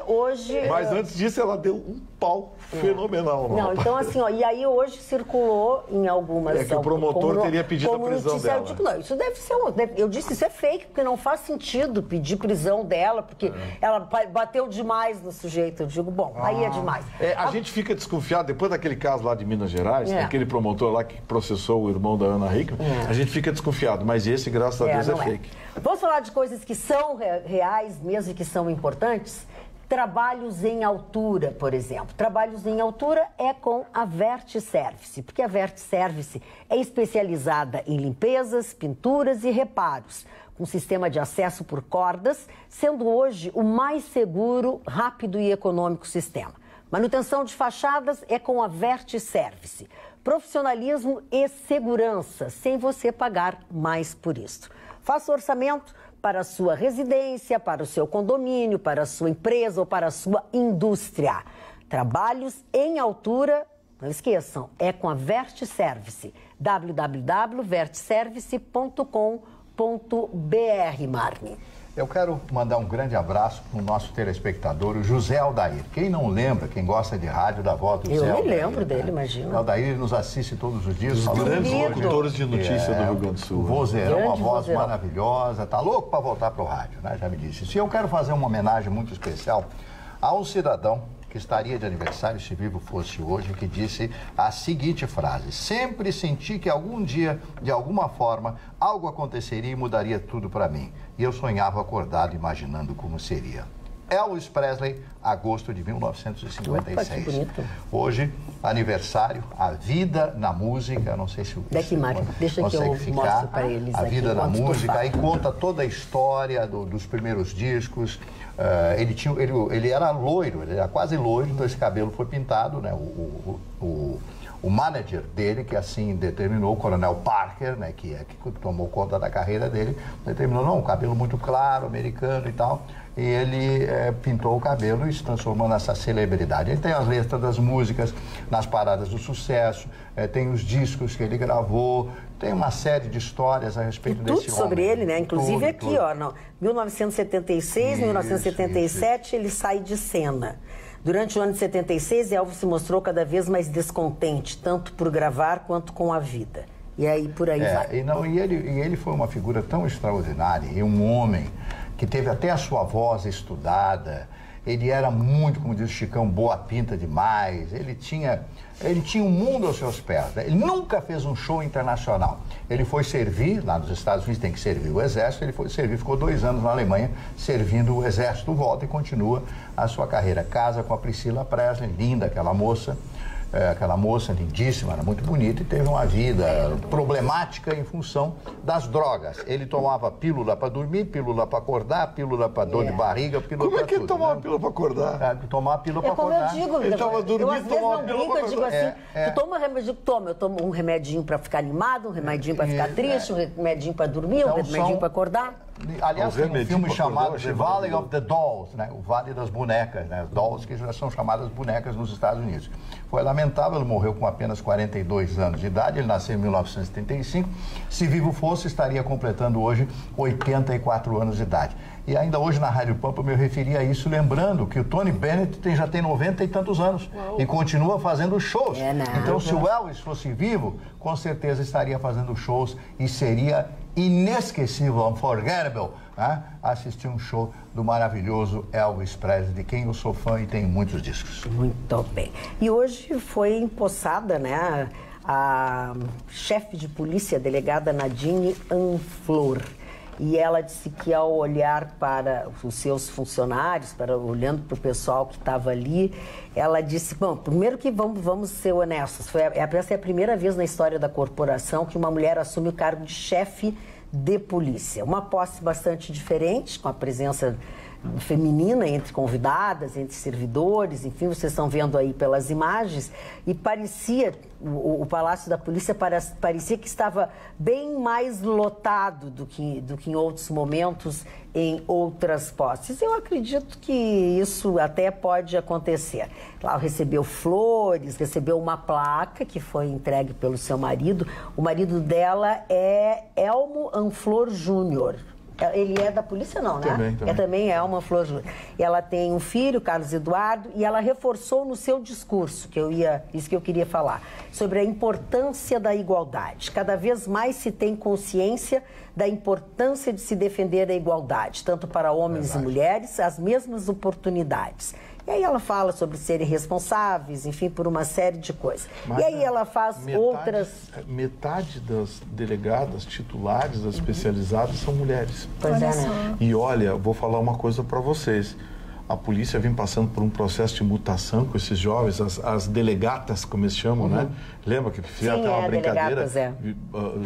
Hoje... Mas antes disso, ela deu um pau fenomenal. Não, então assim, e aí hoje circulou em algumas... que o promotor teria pedido a prisão dela. Eu digo, não, isso deve ser... Eu disse, isso é fake, porque não faz sentido pedir prisão dela, porque ela bateu demais no sujeito. Eu digo, bom, aí é demais. A gente fica desconfiado, depois daquele caso lá de Minas Gerais, aquele promotor lá que processou o irmão da Ana Hickman, a gente fica desconfiado, mas esse, graças a Deus, é fake. Vamos falar de coisas que são reais mesmo e que são importantes? Trabalhos em altura, por exemplo. Trabalhos em altura é com a Vertiservice, porque a Vertiservice é especializada em limpezas, pinturas e reparos, com sistema de acesso por cordas, sendo hoje o mais seguro, rápido e econômico sistema. Manutenção de fachadas é com a Vertiservice. Profissionalismo e segurança, sem você pagar mais por isso. Faça orçamento para a sua residência, para o seu condomínio, para a sua empresa ou para a sua indústria. Trabalhos em altura, não esqueçam, é com a Vertiservice. www.vertiservice.com.br, Marni. Eu quero mandar um grande abraço para o nosso telespectador, o José Aldair. Quem não lembra, quem gosta de rádio, da voz do José Aldair. Eu me lembro dele, imagina. O Aldair nos assiste todos os dias. Os grandes locutores de notícia do Rio Grande do Sul. Vozeirão, uma voz maravilhosa. Tá louco para voltar para o rádio, né? Já me disse. E eu quero fazer uma homenagem muito especial a um cidadão que estaria de aniversário, se vivo fosse hoje, que disse a seguinte frase: sempre senti que algum dia, de alguma forma, algo aconteceria e mudaria tudo para mim. E eu sonhava acordado imaginando como seria. Elvis Presley, agosto de 1956. Opa, que bonito. Hoje, aniversário, a vida na música, não sei se o deixa que eu mostro para eles a vida aqui, na música, aí conta toda a história dos primeiros discos. Ele era loiro, ele era quase loiro, então esse cabelo foi pintado, né? O manager dele, que assim determinou, o Coronel Parker, né, que tomou conta da carreira dele, determinou, não, um cabelo muito claro, americano e tal, e ele pintou o cabelo e se transformou nessa celebridade. Ele tem as letras das músicas nas paradas do sucesso, tem os discos que ele gravou, tem uma série de histórias a respeito desse homem. Tudo sobre ele, né? Inclusive aqui, ó, 1976, 1977, ele sai de cena. Durante o ano de 76, Elvis se mostrou cada vez mais descontente, tanto por gravar quanto com a vida. E aí, por aí vai. E ele foi uma figura tão extraordinária, e um homem que teve até a sua voz estudada. Ele era muito, como diz o Chicão, boa pinta demais. Ele tinha um mundo aos seus pés. Né? Ele nunca fez um show internacional. Ele foi servir, lá nos Estados Unidos tem que servir o exército, ele foi servir, ficou 2 anos na Alemanha servindo o exército, volta e continua a sua carreira. Casa com a Priscilla Presley, linda aquela moça lindíssima, era muito bonita e teve uma vida problemática em função das drogas. Ele tomava pílula para dormir, pílula para acordar, pílula para dor de barriga, pílula para tudo. Como é que ele tomava pílula para acordar? Tomava pílula para acordar. Como eu digo, ele estava dormindo, tomava pílula para acordar. Eu digo assim, tu toma um remédio, eu tomo um remedinho para ficar animado, um remedinho para ficar triste, um remedinho para dormir, um remedinho para acordar. Aliás, tem um filme chamado The Valley of the Dolls, né? O Vale das Bonecas, né? Dolls que já são chamadas bonecas nos Estados Unidos. Foi lamentável, ele morreu com apenas 42 anos de idade, ele nasceu em 1975. Se vivo fosse, estaria completando hoje 84 anos de idade. E ainda hoje na Rádio Pampa eu me referi a isso, lembrando que o Tony Bennett já tem 90 e tantos anos. Uau. E continua fazendo shows. Então, se o Elvis fosse vivo, com certeza estaria fazendo shows e seria inesquecível, unforgettable, né? Assistir um show do maravilhoso Elvis Presley, de quem eu sou fã e tenho muitos discos. Muito bem. E hoje foi empossada, né, a chefe de polícia, a delegada Nadine Anflor. E ela disse que ao olhar para os seus funcionários, olhando para o pessoal que estava ali, ela disse, bom, primeiro que vamos ser honestos, essa é a primeira vez na história da corporação que uma mulher assume o cargo de chefe de polícia. Uma posse bastante diferente, com a presença feminina entre convidadas, entre servidores, enfim, vocês estão vendo aí pelas imagens, e parecia, o Palácio da Polícia parecia que estava bem mais lotado do que em outros momentos, em outras posses. Eu acredito que isso até pode acontecer. Ela recebeu flores, recebeu uma placa que foi entregue pelo seu marido. O marido dela é Elmo Anflor Júnior. Ele é da polícia, não, né? Também é uma Flor Júnior. Ela tem um filho, Carlos Eduardo, e ela reforçou no seu discurso, isso que eu queria falar, sobre a importância da igualdade. Cada vez mais se tem consciência da importância de se defender a igualdade, tanto para homens e mulheres, as mesmas oportunidades. E aí ela fala sobre serem responsáveis, enfim, por uma série de coisas. Mas, e aí ela faz metade das delegadas titulares, das especializadas, são mulheres. Pois é, né? E olha, vou falar uma coisa para vocês. A polícia vem passando por um processo de mutação com esses jovens, as delegatas, como eles chamam, né? Lembra que fizeram até uma brincadeira?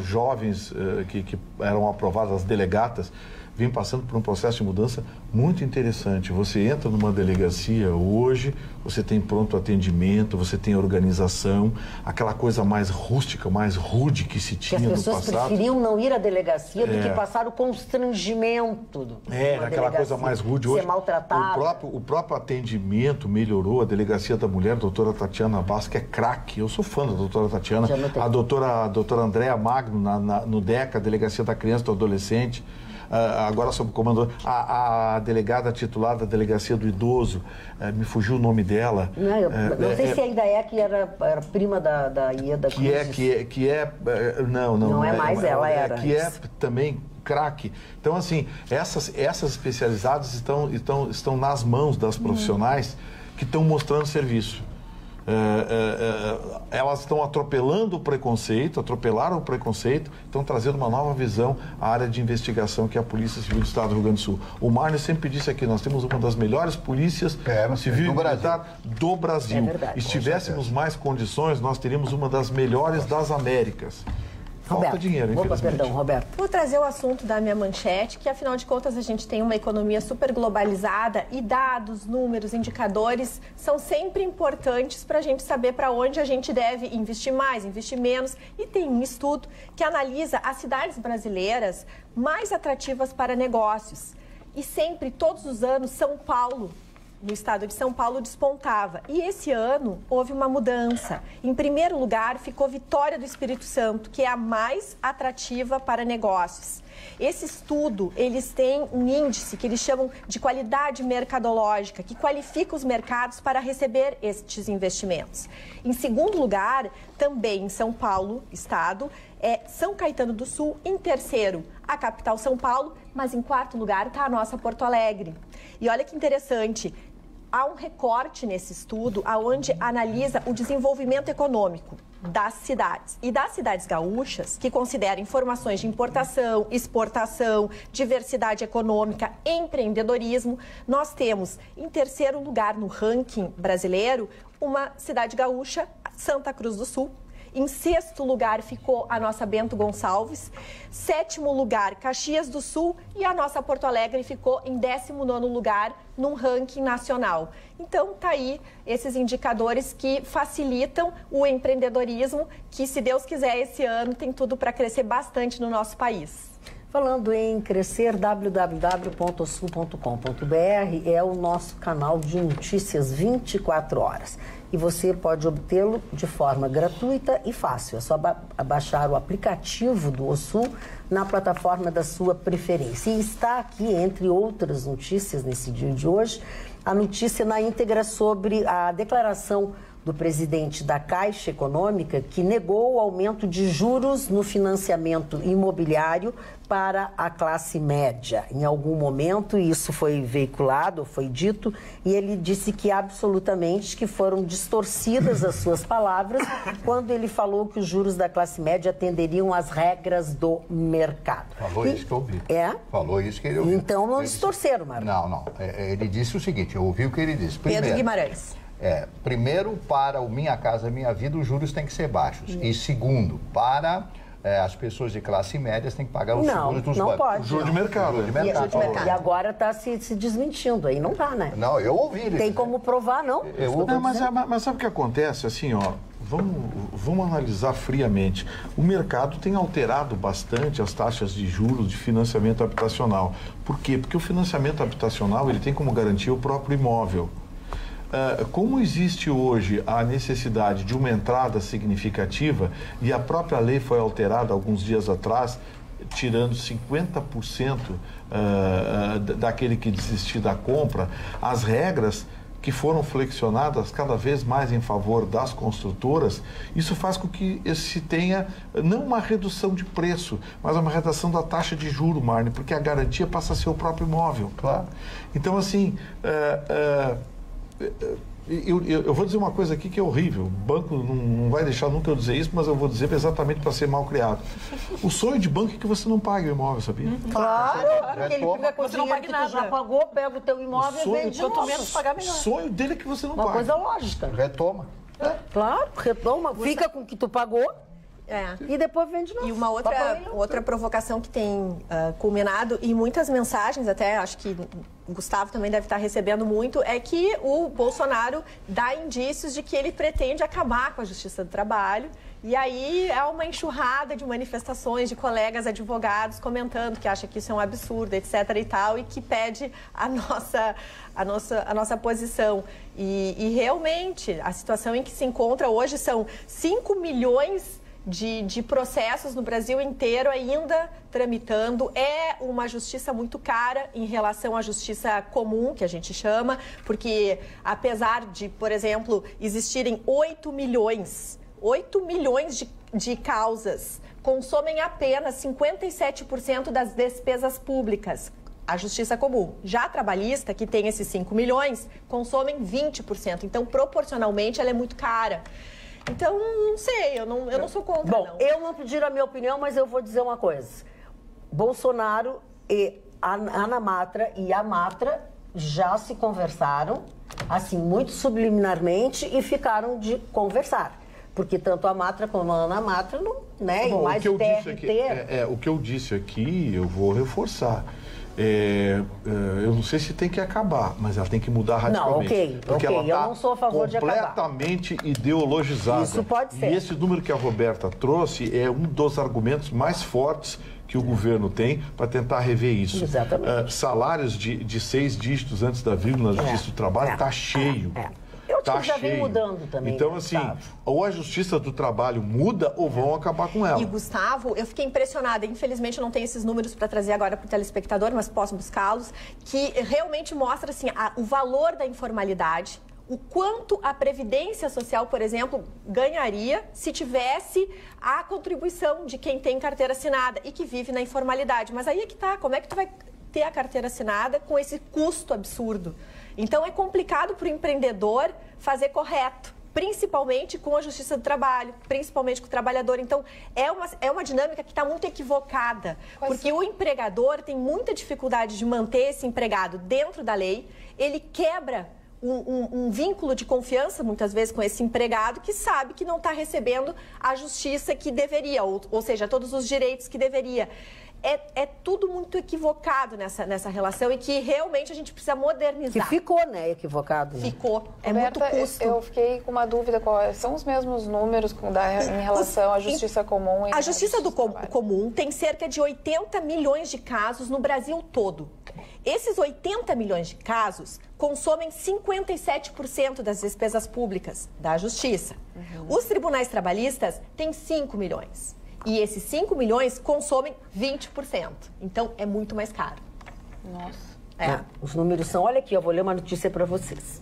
Jovens que eram aprovadas, as delegatas, vem passando por um processo de mudança muito interessante. Você entra numa delegacia hoje, você tem pronto atendimento, você tem organização, aquela coisa mais rústica, mais rude que se tinha no passado. As pessoas preferiam não ir à delegacia do que passar o constrangimento. Aquela coisa mais rude. Hoje, ser maltratado. O próprio atendimento melhorou. A delegacia da mulher, a doutora Tatiana Bastos, que é craque. Eu sou fã da doutora Tatiana. A doutora Andréa Magno, no DECA, a Delegacia da Criança e do Adolescente. Agora sob o comando, a delegada titular da Delegacia do Idoso, me fugiu o nome dela. Não sei se ainda que era prima da Ieda Cruz. Não é mais ela, era. Que é também craque. Então, assim, essas especializadas estão nas mãos das profissionais que estão mostrando serviço. elas estão atropelando o preconceito, atropelaram o preconceito, estão trazendo uma nova visão à área de investigação que é a Polícia Civil do Estado do Rio Grande do Sul. O Marne sempre disse aqui, nós temos uma das melhores polícias civil e militar do Brasil. É verdade. E se tivéssemos mais condições, nós teríamos uma das melhores das Américas. Falta dinheiro, infelizmente. Perdão, Roberto. Vou trazer o assunto da minha manchete, que afinal de contas a gente tem uma economia super globalizada e dados, números, indicadores são sempre importantes para a gente saber para onde a gente deve investir mais, investir menos. E tem um estudo que analisa as cidades brasileiras mais atrativas para negócios. E sempre, todos os anos, São Paulo, no estado de São Paulo, despontava. E esse ano houve uma mudança. Em primeiro lugar ficou Vitória do Espírito Santo, que é a mais atrativa para negócios. Esse estudo, eles têm um índice que eles chamam de qualidade mercadológica, que qualifica os mercados para receber estes investimentos. Em segundo lugar, também em São Paulo, estado, é São Caetano do Sul. Em terceiro, a capital São Paulo, mas em quarto lugar está a nossa Porto Alegre. E olha que interessante, há um recorte nesse estudo onde analisa o desenvolvimento econômico das cidades. E das cidades gaúchas, que consideram informações de importação, exportação, diversidade econômica, empreendedorismo, nós temos em terceiro lugar no ranking brasileiro uma cidade gaúcha, Santa Cruz do Sul. Em sexto lugar ficou a nossa Bento Gonçalves, sétimo lugar Caxias do Sul e a nossa Porto Alegre ficou em 19º lugar num ranking nacional. Então tá aí esses indicadores que facilitam o empreendedorismo, que se Deus quiser esse ano tem tudo para crescer bastante no nosso país. Falando em crescer, www.sul.com.br é o nosso canal de notícias 24 horas. E você pode obtê-lo de forma gratuita e fácil. É só baixar o aplicativo do OSUL na plataforma da sua preferência. E está aqui, entre outras notícias, nesse dia de hoje, a notícia na íntegra sobre a declaração do presidente da Caixa Econômica, que negou o aumento de juros no financiamento imobiliário para a classe média. Em algum momento isso foi veiculado, foi dito, e ele disse que absolutamente que foram distorcidas as suas palavras quando ele falou que os juros da classe média atenderiam às regras do mercado. Falou isso que eu ouvi. É? Falou isso que ele ouviu. Então não distorceram, Marcos. Não. Ele disse o seguinte, eu ouvi o que ele disse. Primeiro, Pedro Guimarães. Primeiro, para o Minha Casa Minha Vida, os juros têm que ser baixos. E segundo, para as pessoas de classe média têm que pagar os seguros dos bancos. Não pode. O juro de mercado. E agora está se desmentindo, aí não dá, né? Não, eu ouvi. Tem como provar, não? Mas sabe o que acontece? Assim, ó, vamos analisar friamente. O mercado tem alterado bastante as taxas de juros de financiamento habitacional. Por quê? Porque o financiamento habitacional ele tem como garantia o próprio imóvel. Como existe hoje a necessidade de uma entrada significativa e a própria lei foi alterada alguns dias atrás, tirando 50% daquele que desistir da compra, as regras que foram flexionadas cada vez mais em favor das construtoras, isso faz com que se tenha não uma redução de preço, mas uma redução da taxa de juro, Marne, porque a garantia passa a ser o próprio imóvel. Claro. Então, assim... Eu vou dizer uma coisa aqui que é horrível. O banco não vai deixar nunca eu dizer isso, mas eu vou dizer exatamente para ser mal criado. O sonho de banco é que você não pague o imóvel, sabia? Claro, porque ele fica com o dinheiro que tu já pagou, pega o teu imóvel e vende de novo. Quanto menos pagar, melhor. O sonho dele é que você não pague. Uma coisa lógica. Retoma. Claro, retoma, fica com o que tu pagou. E depois vende de novo. E uma outra provocação que tem culminado, e muitas mensagens, até acho que o Gustavo também deve estar recebendo muito, é que o Bolsonaro dá indícios de que ele pretende acabar com a Justiça do Trabalho. E aí é uma enxurrada de manifestações de colegas advogados comentando que acha que isso é um absurdo, etc. e tal, e que pede a nossa posição. E realmente, a situação em que se encontra hoje são 5 milhões de processos no Brasil inteiro ainda tramitando. É uma justiça muito cara em relação à justiça comum, que a gente chama, porque apesar de, por exemplo, existirem 8 milhões de causas, consomem apenas 57% das despesas públicas. a justiça comum. Já a trabalhista, que tem esses 5 milhões, consomem 20%. Então, proporcionalmente, ela é muito cara. Então, não sei, eu não sou contra, Bom, não. eu não pediram a minha opinião, mas eu vou dizer uma coisa. Bolsonaro e a Ana Matra e a Matra já se conversaram, assim, muito subliminarmente, e ficaram de conversar. Porque tanto a Matra como a Ana Matra, não, né? Bom, e mais o que eu disse aqui, eu vou reforçar. Eu não sei se tem que acabar, mas ela tem que mudar radicalmente. Não, porque ela tá eu não sou a favor de acabar. Completamente ideologizada. Isso pode ser. E esse número que a Roberta trouxe é um dos argumentos mais fortes que o governo tem para tentar rever isso. Exatamente. Salários de 6 dígitos antes da vírgula na Justiça do Trabalho está cheio. Eu acho que já vem mudando também. Então, né, assim, Gustavo? ou a Justiça do Trabalho muda ou vão acabar com ela. E, Gustavo, eu fiquei impressionada. Infelizmente, eu não tenho esses números para trazer agora para o telespectador, mas posso buscá-los, que realmente mostra assim, o valor da informalidade, o quanto a Previdência Social, por exemplo, ganharia se tivesse a contribuição de quem tem carteira assinada e que vive na informalidade. Mas aí é que tá, como é que tu vai ter a carteira assinada com esse custo absurdo? Então, é complicado para o empreendedor fazer correto, principalmente com a Justiça do Trabalho, principalmente com o trabalhador. Então, é uma dinâmica que está muito equivocada, porque o empregador tem muita dificuldade de manter esse empregado dentro da lei, ele quebra um vínculo de confiança, muitas vezes, com esse empregado que sabe que não está recebendo a justiça que deveria, ou seja, todos os direitos que deveria. É tudo muito equivocado nessa relação e que realmente a gente precisa modernizar. Que ficou, né, equivocado. Né? Ficou. É Roberta, muito custo. Eu fiquei com uma dúvida, quais são os mesmos números em relação à Justiça Comum? A Justiça do Comum tem cerca de 80 milhões de casos no Brasil todo. Esses 80 milhões de casos consomem 57% das despesas públicas da Justiça. Os tribunais trabalhistas têm 5 milhões. E esses 5 milhões consomem 20%. Então, é muito mais caro. Nossa. Os números são... Olha aqui, eu vou ler uma notícia para vocês.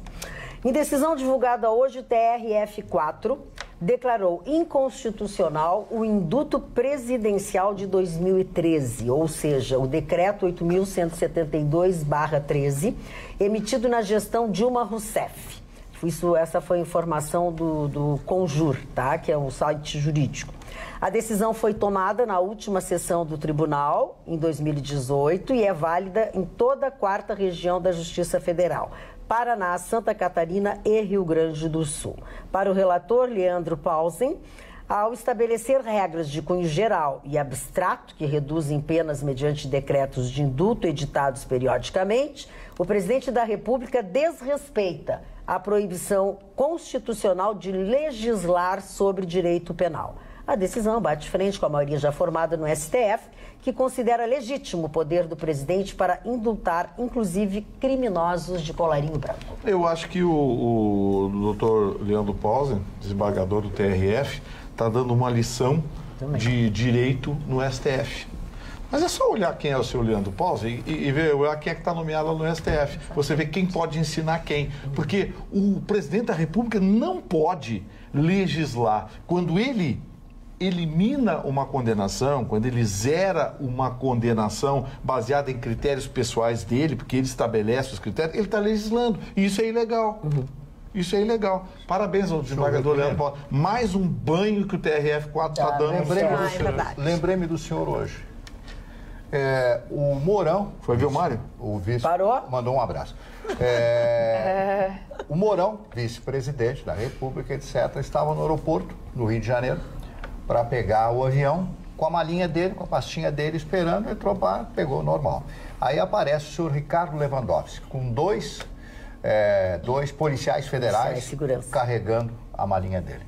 Em decisão divulgada hoje, o TRF4 declarou inconstitucional o Induto Presidencial de 2013, ou seja, o Decreto 8.172/13, emitido na gestão Dilma Rousseff. Essa foi a informação do Conjur, tá? Que é um site jurídico. A decisão foi tomada na última sessão do tribunal, em 2018, e é válida em toda a 4ª região da Justiça Federal: Paraná, Santa Catarina e Rio Grande do Sul. Para o relator Leandro Paulsen, ao estabelecer regras de cunho geral e abstrato que reduzem penas mediante decretos de indulto editados periodicamente, o presidente da República desrespeita a proibição constitucional de legislar sobre direito penal. A decisão bate de frente com a maioria já formada no STF, que considera legítimo o poder do presidente para indultar, inclusive, criminosos de colarinho branco. Eu acho que o doutor Leandro Paulsen, desembargador do TRF, está dando uma lição de direito no STF. Mas é só olhar quem é o seu Leandro Paulsen e ver quem é que está nomeado no STF. Você vê quem pode ensinar quem. Porque o presidente da República não pode legislar. Quando ele elimina uma condenação, quando ele zera uma condenação baseada em critérios pessoais dele, porque ele estabelece os critérios, ele está legislando. E isso é ilegal. Isso é ilegal. Parabéns ao desembargador Leandro Paulsen. Mais um banho que o TRF4 está dando. Lembrei-me do senhor hoje. O Mourão... Foi ver o Mário? O vice... Parou? Mandou um abraço. O Mourão, vice-presidente da República, etc., estava no aeroporto, no Rio de Janeiro, para pegar o avião com a malinha dele, com a pastinha dele, esperando, entrou para, pegou normal. Aí aparece o senhor Ricardo Lewandowski, com dois policiais federais carregando a malinha dele.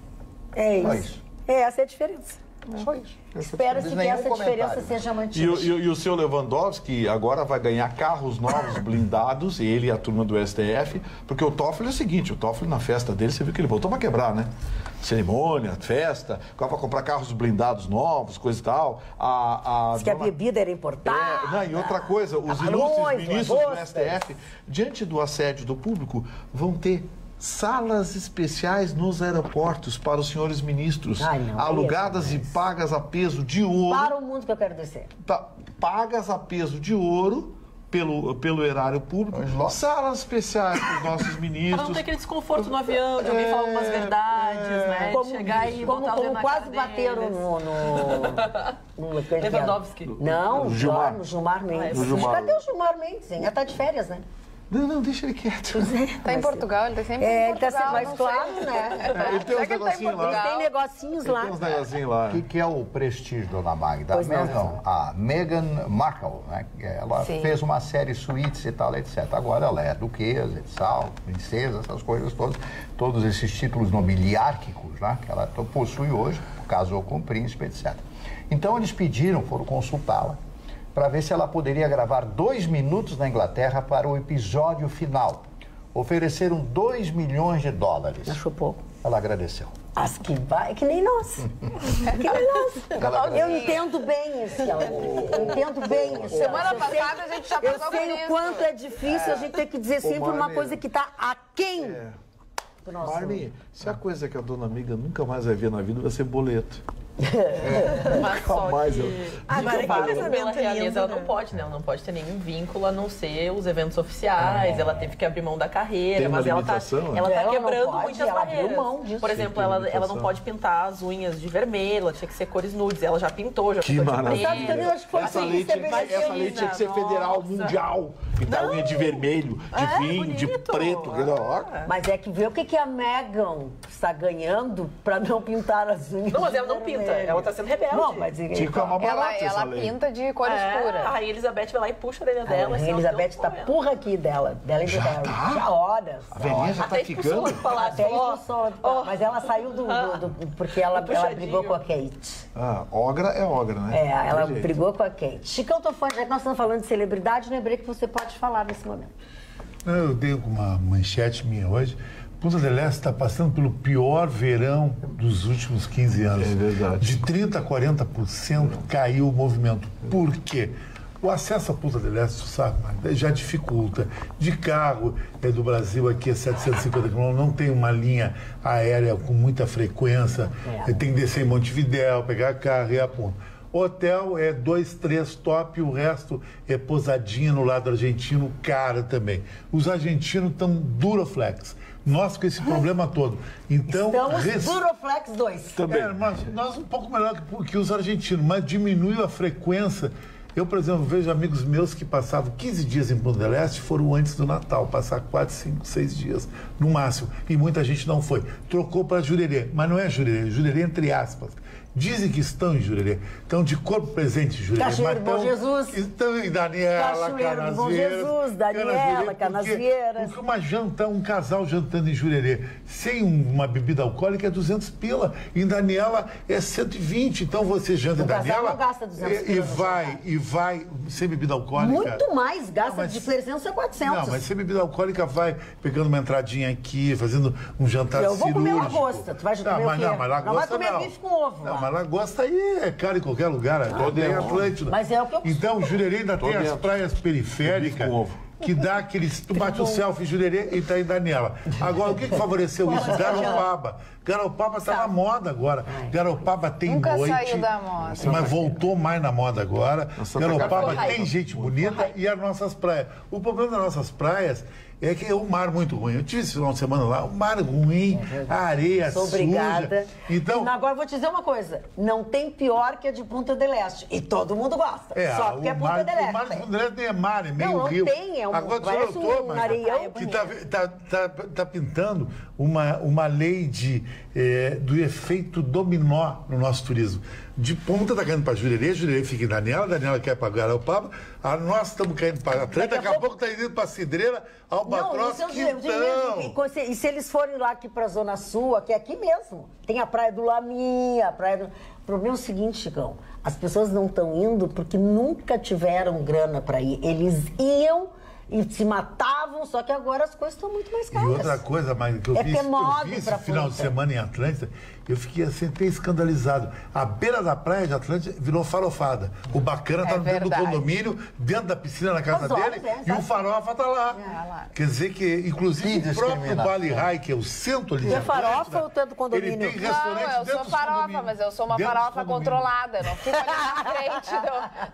É isso. Só isso. Essa é a diferença. Só isso. Espera-se que essa diferença seja mantida. E o seu Lewandowski agora vai ganhar carros novos blindados, ele e a turma do STF, porque o Toffoli é o seguinte, o Toffoli na festa dele, você viu que ele voltou para quebrar, né? Cerimônia, festa, para comprar carros blindados novos, coisa e tal. Diz que a bebida era importada. E outra coisa, os ilustres ministros do STF, diante do assédio do público, vão ter salas especiais nos aeroportos para os senhores ministros, alugadas e pagas a peso de ouro. Para o mundo que eu quero descer. Pagas a peso de ouro pelo erário público, salas especiais para os nossos ministros. Para não ter aquele desconforto no avião, de alguém falar algumas verdades, né? Como, chegar e botar o dedo na quase cara bateram no Lewandowski. Não, no Gilmar. No Gilmar Mendes. Cadê o Gilmar Mendes? Já tá de férias, né? Não, deixa ele quieto. Tá em Portugal, ele tá sempre em Portugal. Ele tá mais claro, né? Ele tem uns negocinhos lá. Tem negocinhos lá. Tem uns negocinhos lá. O que é o prestígio, dona Magda? A Meghan Markle, né? Ela fez uma série Suítes e tal, etc. Agora ela é duquesa e tal, princesa, essas coisas todas. Todos esses títulos nobiliárquicos, né? Que ela possui hoje, casou com o príncipe, etc. Então eles foram consultá-la, para ver se ela poderia gravar 2 minutos na Inglaterra para o episódio final. Ofereceram $2 milhões. Achou pouco. Ela agradeceu. É que nem nós. Eu entendo bem isso. Semana passada a gente já passou por isso. Eu sei o quanto é difícil a gente ter que dizer sempre uma coisa que está aquém do nosso... Marli, se a coisa que a dona amiga nunca mais vai ver na vida vai ser boleto. Mas só que... Agora, pela realeza, ela não pode, né? Ela não pode ter nenhum vínculo a não ser os eventos oficiais. Ela teve que abrir mão da carreira, mas ela tá quebrando muitas barreiras. Por exemplo, ela não pode pintar as unhas de vermelho, ela tinha que ser cores nudes. Ela já pintou, já pintou de preto. Essa lei tinha que ser federal, mundial. Pintar unha de vermelho, de vinho, de preto. Mas é que vê o que a Meghan está ganhando para não pintar as unhas. Não, mas ela não pinta. Ela tá sendo rebelde. Não, mas ela pinta de cor escura. A Elizabeth vai lá e puxa a orelha dela. A Elizabeth tá purra aqui dela e do Harry. Já horas. A velhinha já tá ficando. Até expulsou. Mas ela saiu porque ela brigou com a Kate. Ogra é ogra, né? Ela brigou com a Kate. Chicão, tô falando, já que nós estamos falando de celebridade, lembrei que você pode falar nesse momento. Eu dei uma manchete minha hoje. Punta del Este está passando pelo pior verão dos últimos 15 anos. É verdade. De 30% a 40% caiu o movimento. Por quê? O acesso a Punta del Este, sabe, já dificulta. De carro do Brasil aqui a 750 km, não tem uma linha aérea com muita frequência. Tem que descer em Montevidéu, pegar carro e ir a ponta. Hotel é 2, 3 top, o resto é pousadinha no lado argentino, cara também. Os argentinos estão duroflex. Nós com esse problema todo. Então, estamos Duroflex 2. Também. Mas nós um pouco melhor que os argentinos, mas diminuiu a frequência. Eu, por exemplo, vejo amigos meus que passavam 15 dias em Punta del Este, foram antes do Natal, passar 4, 5, 6 dias no máximo. E muita gente não foi. Trocou para Jurerê, mas não é Jurerê, Jurerê entre aspas. Dizem que estão em Jurerê, estão de corpo presente em Jurerê. Cachoeiro do Bom Jesus. Estão em Daniela, Cachoeiro do Bom Jesus, Daniela, Canasvieiras. Porque uma janta, um casal jantando em Jurerê, sem uma bebida alcoólica é 200 pila. Em Daniela é 120. Então você janta em Daniela não gasta 200 pila e vai sem bebida alcoólica. Muito mais, gasta de 300 a 400. Não, mas sem bebida alcoólica vai pegando uma entradinha aqui, fazendo um jantar cirúrgico. Eu vou comer lagosta, tu vai comer o quê? Mas lagosta não vai comer bife com ovo. Mas lagosta aí é caro em qualquer lugar, toda em Atlântida. Mas é o que eu... Então, o Jurerê ainda tem as praias periféricas que dá aqueles... Tu bate o selfie em Jurerê e tá em Daniela. Agora, o que favoreceu isso? Garopaba. Garopaba está na moda agora. Garopaba tem Nunca noite. Saiu da moda. Mas voltou mais na moda agora. Garopaba tem gente bonita e as nossas praias. O problema das nossas praias é que é um mar muito ruim. Eu tive esse final de semana lá, um mar ruim, a areia suja. Obrigada. Então, agora vou te dizer uma coisa, não tem pior que a de Punta del Este. E todo mundo gosta. Só porque é Punta del Este. O mar de Punta del Este nem é mar, é meio rio. Não tem, agora, um areião que tá pintando uma lei do efeito dominó no nosso turismo. De ponta está caindo para Jurerê, Jurerê fica em Daniela, Daniela quer para Garopaba, nós estamos caindo para Atlanta, daqui a pouco está indo para Cidreira, Albatroz, Quintão. E se eles forem lá aqui para a Zona Sul, que é aqui mesmo, tem a Praia do Laminha, a Praia do... O problema é o seguinte, Chicão, as pessoas não estão indo porque nunca tiveram grana para ir. Eles iam e se matavam, só que agora as coisas estão muito mais caras. E outra coisa, mas que eu vi esse final de semana em Atlântida, eu fiquei assim, até escandalizado. A beira da praia de Atlântida virou farofada. O bacana tá dentro do condomínio, dentro da piscina na casa dele, e o farofa tá lá. Quer dizer que, inclusive, o próprio Bali High, que é o centro ali de Atlântida, farofa ou tanto do condomínio? Ele tem restaurante não, eu sou farofa, mas eu sou uma farofa controlada. Eu não fico ali na frente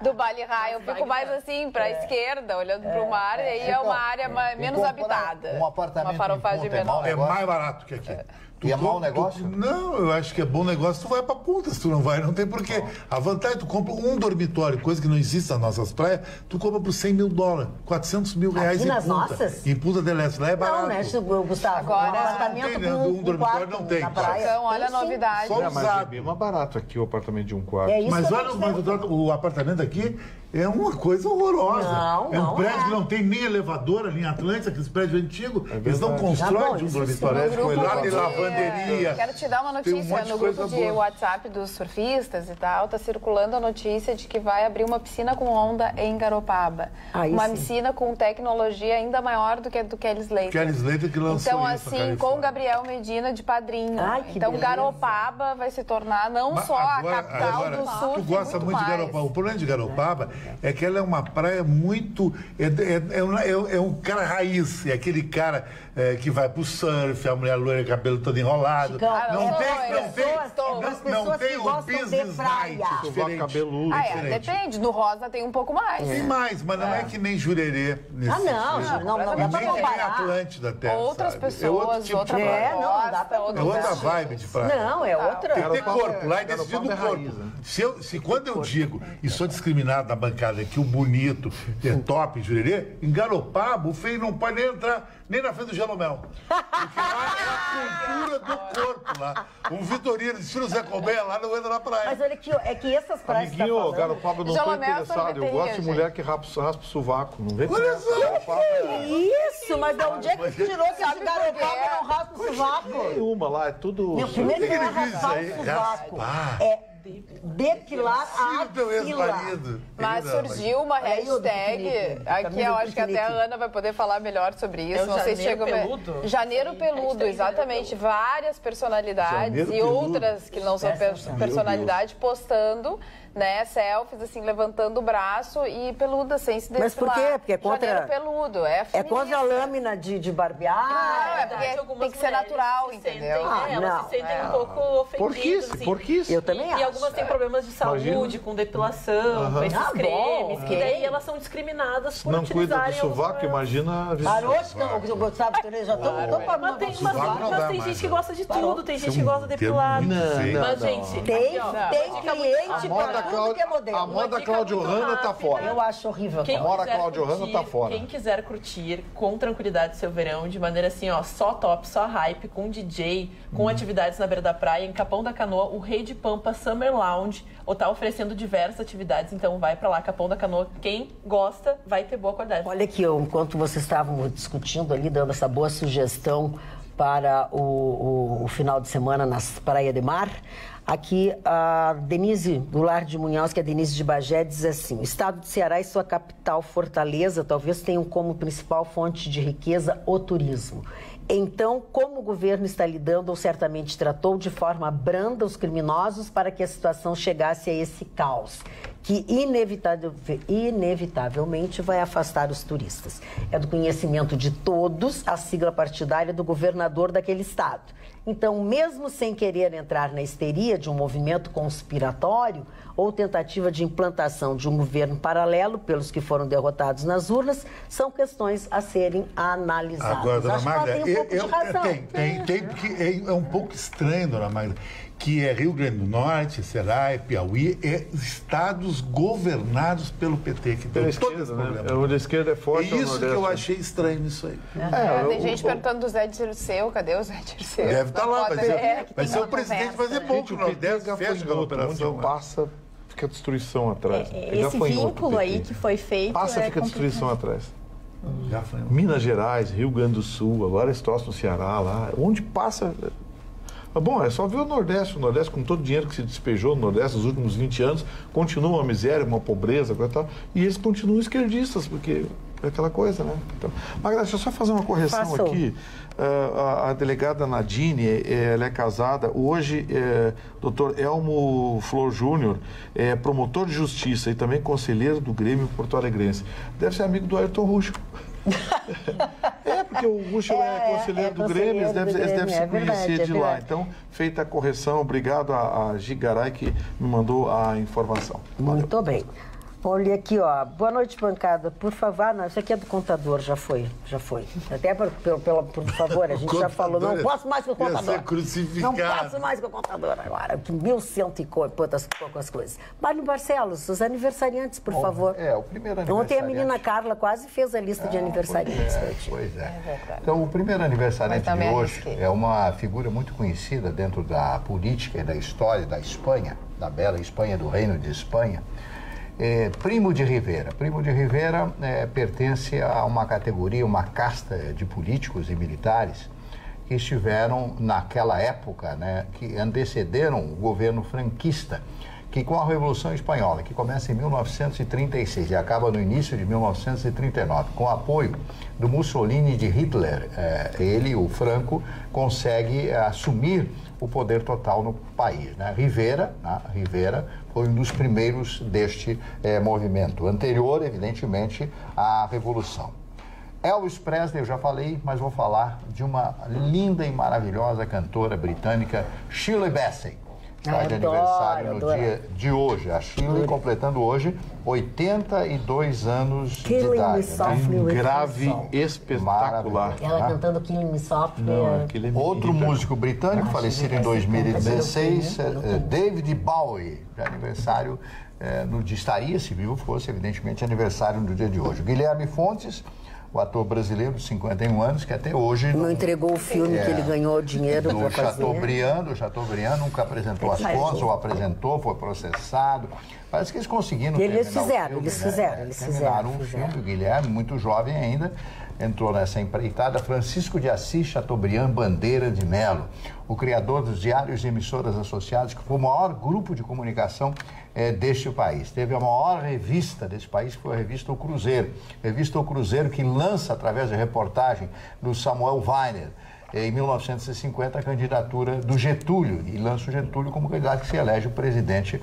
do Bali High. Eu fico mais assim, pra esquerda, olhando pro mar, e aí é uma área menos habitada. Um apartamento uma farofagem menor. É mais barato que aqui. E é mau negócio? Não, eu acho que é bom negócio. Tu vai pra Punta, se tu não vai, não tem porquê. A vantagem, tu compra um dormitório, coisa que não existe nas nossas praias, tu compra por $100 mil, $400 mil reais aqui em nas Punta. Nossas? Em Punta del Este, lá é barato. Não, né, Gustavo? Agora, um apartamento um dormitório não tem. na praia. Então, olha a novidade. Só Mas é bem mais barato aqui o apartamento de um quarto. É isso Mas que eu olha, tô mas dizendo. o apartamento aqui é uma coisa horrorosa. Não, é um não prédio é. que não tem nem elevador ali em Atlântida, aqueles prédios antigos. Eles não constroem de um dormitório. Lá tem lavanderia. Quero te dar uma notícia. No grupo de WhatsApp dos surfistas e tal, tá circulando a notícia de que vai abrir uma piscina com onda em Garopaba. Uma piscina com tecnologia ainda maior do que a do Kelly Slater. Kelly Slater que lançou então, isso, assim, com o Gabriel Medina de padrinho. Então, beleza. Garopaba vai se tornar não só a capital do sul, tu gosta muito de Garopaba. O problema de Garopaba é que ela é uma praia muito... É um cara raiz. É aquele cara que vai pro surf, a mulher loira, cabelo todo enrolado. Não tem o business night diferente. Cabeludo, depende. No rosa tem um pouco mais. Tem mais, mas não é que nem Jurerê. Não dá pra nem comparar. Atlântida até. Outras pessoas, outra não dá pra É outra vibe de praia. Não, é outra. Tem que ter corpo, lá é decidido no corpo. Se quando eu digo, e sou discriminado na bancada, que o bonito é top em Jurerê, em Garopaba o feio não pode nem entrar nem na frente do Gelomel. Porque lá é a cultura do corpo lá. Um Vitorino, estilo Zé Colmeia, lá não entra na praia. Mas olha aqui, é que essas praias que tá Amiguinho, falando... Garopaba, eu não tô interessado. Eu gosto de mulher que raspa o sovaco. Não vem com essa. Isso, mas de onde é que tirou que de Garopaba não raspa o sovaco? Nenhuma lá, é tudo... Meu, primeiro que não é raspar o sovaco. É depilar a axila. Mas surgiu uma hashtag, aqui eu acho que até a Ana vai poder falar melhor sobre isso. Não sei se chegou peludo. Janeiro Peludo, exatamente. Várias personalidades e outras que não são personalidade postando, né, selfies, assim, levantando o braço e peluda, sem se depilar. Mas por quê? Porque é contra... Janeiro Peludo, é contra a lâmina de barbear? Não, é porque tem que ser natural, entendeu? Elas se sentem um pouco ofendidas. Porquice. Eu também acho. E algumas têm problemas de saúde, com depilação, com esses cremes, que daí elas são discriminadas por não cuida do utilizarem sovaco, imagina... Gustavo, já tô falando. Mas tem gente que gosta de tudo, tem gente que gosta de depilar. Mas, gente... Tem cliente pra tudo que é modelo. A moda Cláudio Hanna tá fora. Eu acho horrível. A moda Cláudio Hanna tá fora. Quem quiser curtir com tranquilidade seu verão, de maneira assim, ó, só top, só hype, com DJ, com atividades na beira da praia, em Capão da Canoa, o Rei de Pampa Summer Lounge, tá oferecendo diversas atividades, então vai pra lá, Capão da Canoa. Quem gosta, vai ter boa qualidade. Olha aqui, enquanto vocês estavam discutindo ali, dando essa boa sugestão para o final de semana nas Praia de Mar, aqui a Denise Goulart de Munhoz, que é a Denise de Bagé, diz assim: o estado de Ceará e sua capital Fortaleza talvez tenham como principal fonte de riqueza o turismo. Então, como o governo está lidando ou certamente tratou de forma branda os criminosos para que a situação chegasse a esse caos, que inevitavelmente vai afastar os turistas? É do conhecimento de todos a sigla partidária do governador daquele estado. Então, mesmo sem querer entrar na histeria de um movimento conspiratório ou tentativa de implantação de um governo paralelo pelos que foram derrotados nas urnas, são questões a serem analisadas. Agora, dona Magda, tem um pouco de razão. Tem, porque é um pouco estranho, dona Magda, que é Rio Grande do Norte, Ceará e Piauí, estados governados pelo PT, que tem todo esse problema. Onde a esquerda é forte. É isso que eu achei estranho nisso aí. Tem gente perguntando do Zé Dirceu, cadê o Zé Dirceu? Deve estar lá, vai ser o presidente, vai ser bom, que o Nordeste fecha aquela operação. Onde passa, fica a destruição atrás. Esse vínculo aí que foi feito passa, fica a destruição atrás. Já foi. Minas Gerais, Rio Grande do Sul, agora esse troço no Ceará, lá. Onde passa... Bom, é só ver o Nordeste. O Nordeste, com todo o dinheiro que se despejou no Nordeste nos últimos 20 anos, continua uma miséria, uma pobreza, coisa e tal. E eles continuam esquerdistas, porque aquela coisa, né? Então, Magda, deixa eu só fazer uma correção aqui. A delegada Nadine, ela é casada. Hoje, doutor Elmo Flor Júnior é promotor de justiça e também conselheiro do Grêmio Porto Alegrense. Deve ser amigo do Ayrton Ruschel. Porque o Ruschel é conselheiro do Grêmio, eles devem se conhecer de lá. Então, feita a correção, obrigado a Gigaray que me mandou a informação. Muito bem. Olha aqui, ó. Boa noite, bancada. Por favor, não, isso aqui é do contador, já foi. Até por favor, a gente já falou, não posso mais com o contador. Não posso mais com o contador agora. 1.100 e poucas coisas. Mário Barcelos, os aniversariantes, por favor. O primeiro aniversariante. Ontem a menina Carla quase fez a lista de aniversariantes. Pois é. Então, o primeiro aniversariante de hoje é uma figura muito conhecida dentro da política e da história da Espanha, da bela Espanha, do Reino de Espanha. Primo de Rivera. Primo de Rivera pertence a uma categoria, uma casta de políticos e militares que estiveram naquela época, né, que antecederam o governo franquista, que com a Revolução Espanhola, que começa em 1936 e acaba no início de 1939, com o apoio do Mussolini e de Hitler, ele, o Franco, consegue assumir o poder total no país, né? Rivera foi um dos primeiros deste movimento, anterior, evidentemente, à Revolução. Elvis Presley, eu já falei, mas vou falar de uma linda e maravilhosa cantora britânica, Shirley Bassey. Está de aniversário no dia de hoje. A Shirley completando hoje 82 anos de idade. Um grave espetacular. Ela cantando Killing Me Softly. Outro músico britânico, falecido em 2016, David Bowie, de aniversário, estaria, se vivo fosse, evidentemente, aniversário no dia de hoje. Guilherme Fontes, o ator brasileiro de 51 anos, que até hoje... Não entregou o filme que ele ganhou dinheiro para fazer. Do Chateaubriand, nunca apresentou as contas, ou apresentou, foi processado. Parece que eles conseguiram eles fizeram o filme. O Guilherme, muito jovem ainda, entrou nessa empreitada. Francisco de Assis Chateaubriand Bandeira de Melo, o criador dos diários e emissoras associadas, que foi o maior grupo de comunicação deste país. Teve a maior revista desse país, que foi a revista O Cruzeiro. Revista O Cruzeiro, que lança, através de reportagem do Samuel Weiner, em 1950, a candidatura do Getúlio, e lança o Getúlio como candidato que se elege o presidente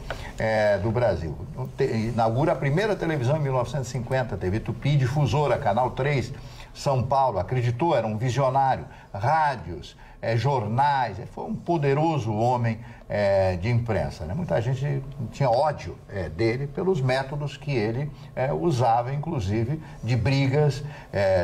do Brasil. Inaugura a primeira televisão em 1950, TV Tupi Difusora, Canal 3, São Paulo, acreditou, era um visionário, rádios, jornais, foi um poderoso homem de imprensa, né? Muita gente tinha ódio dele pelos métodos que ele usava, inclusive de brigas.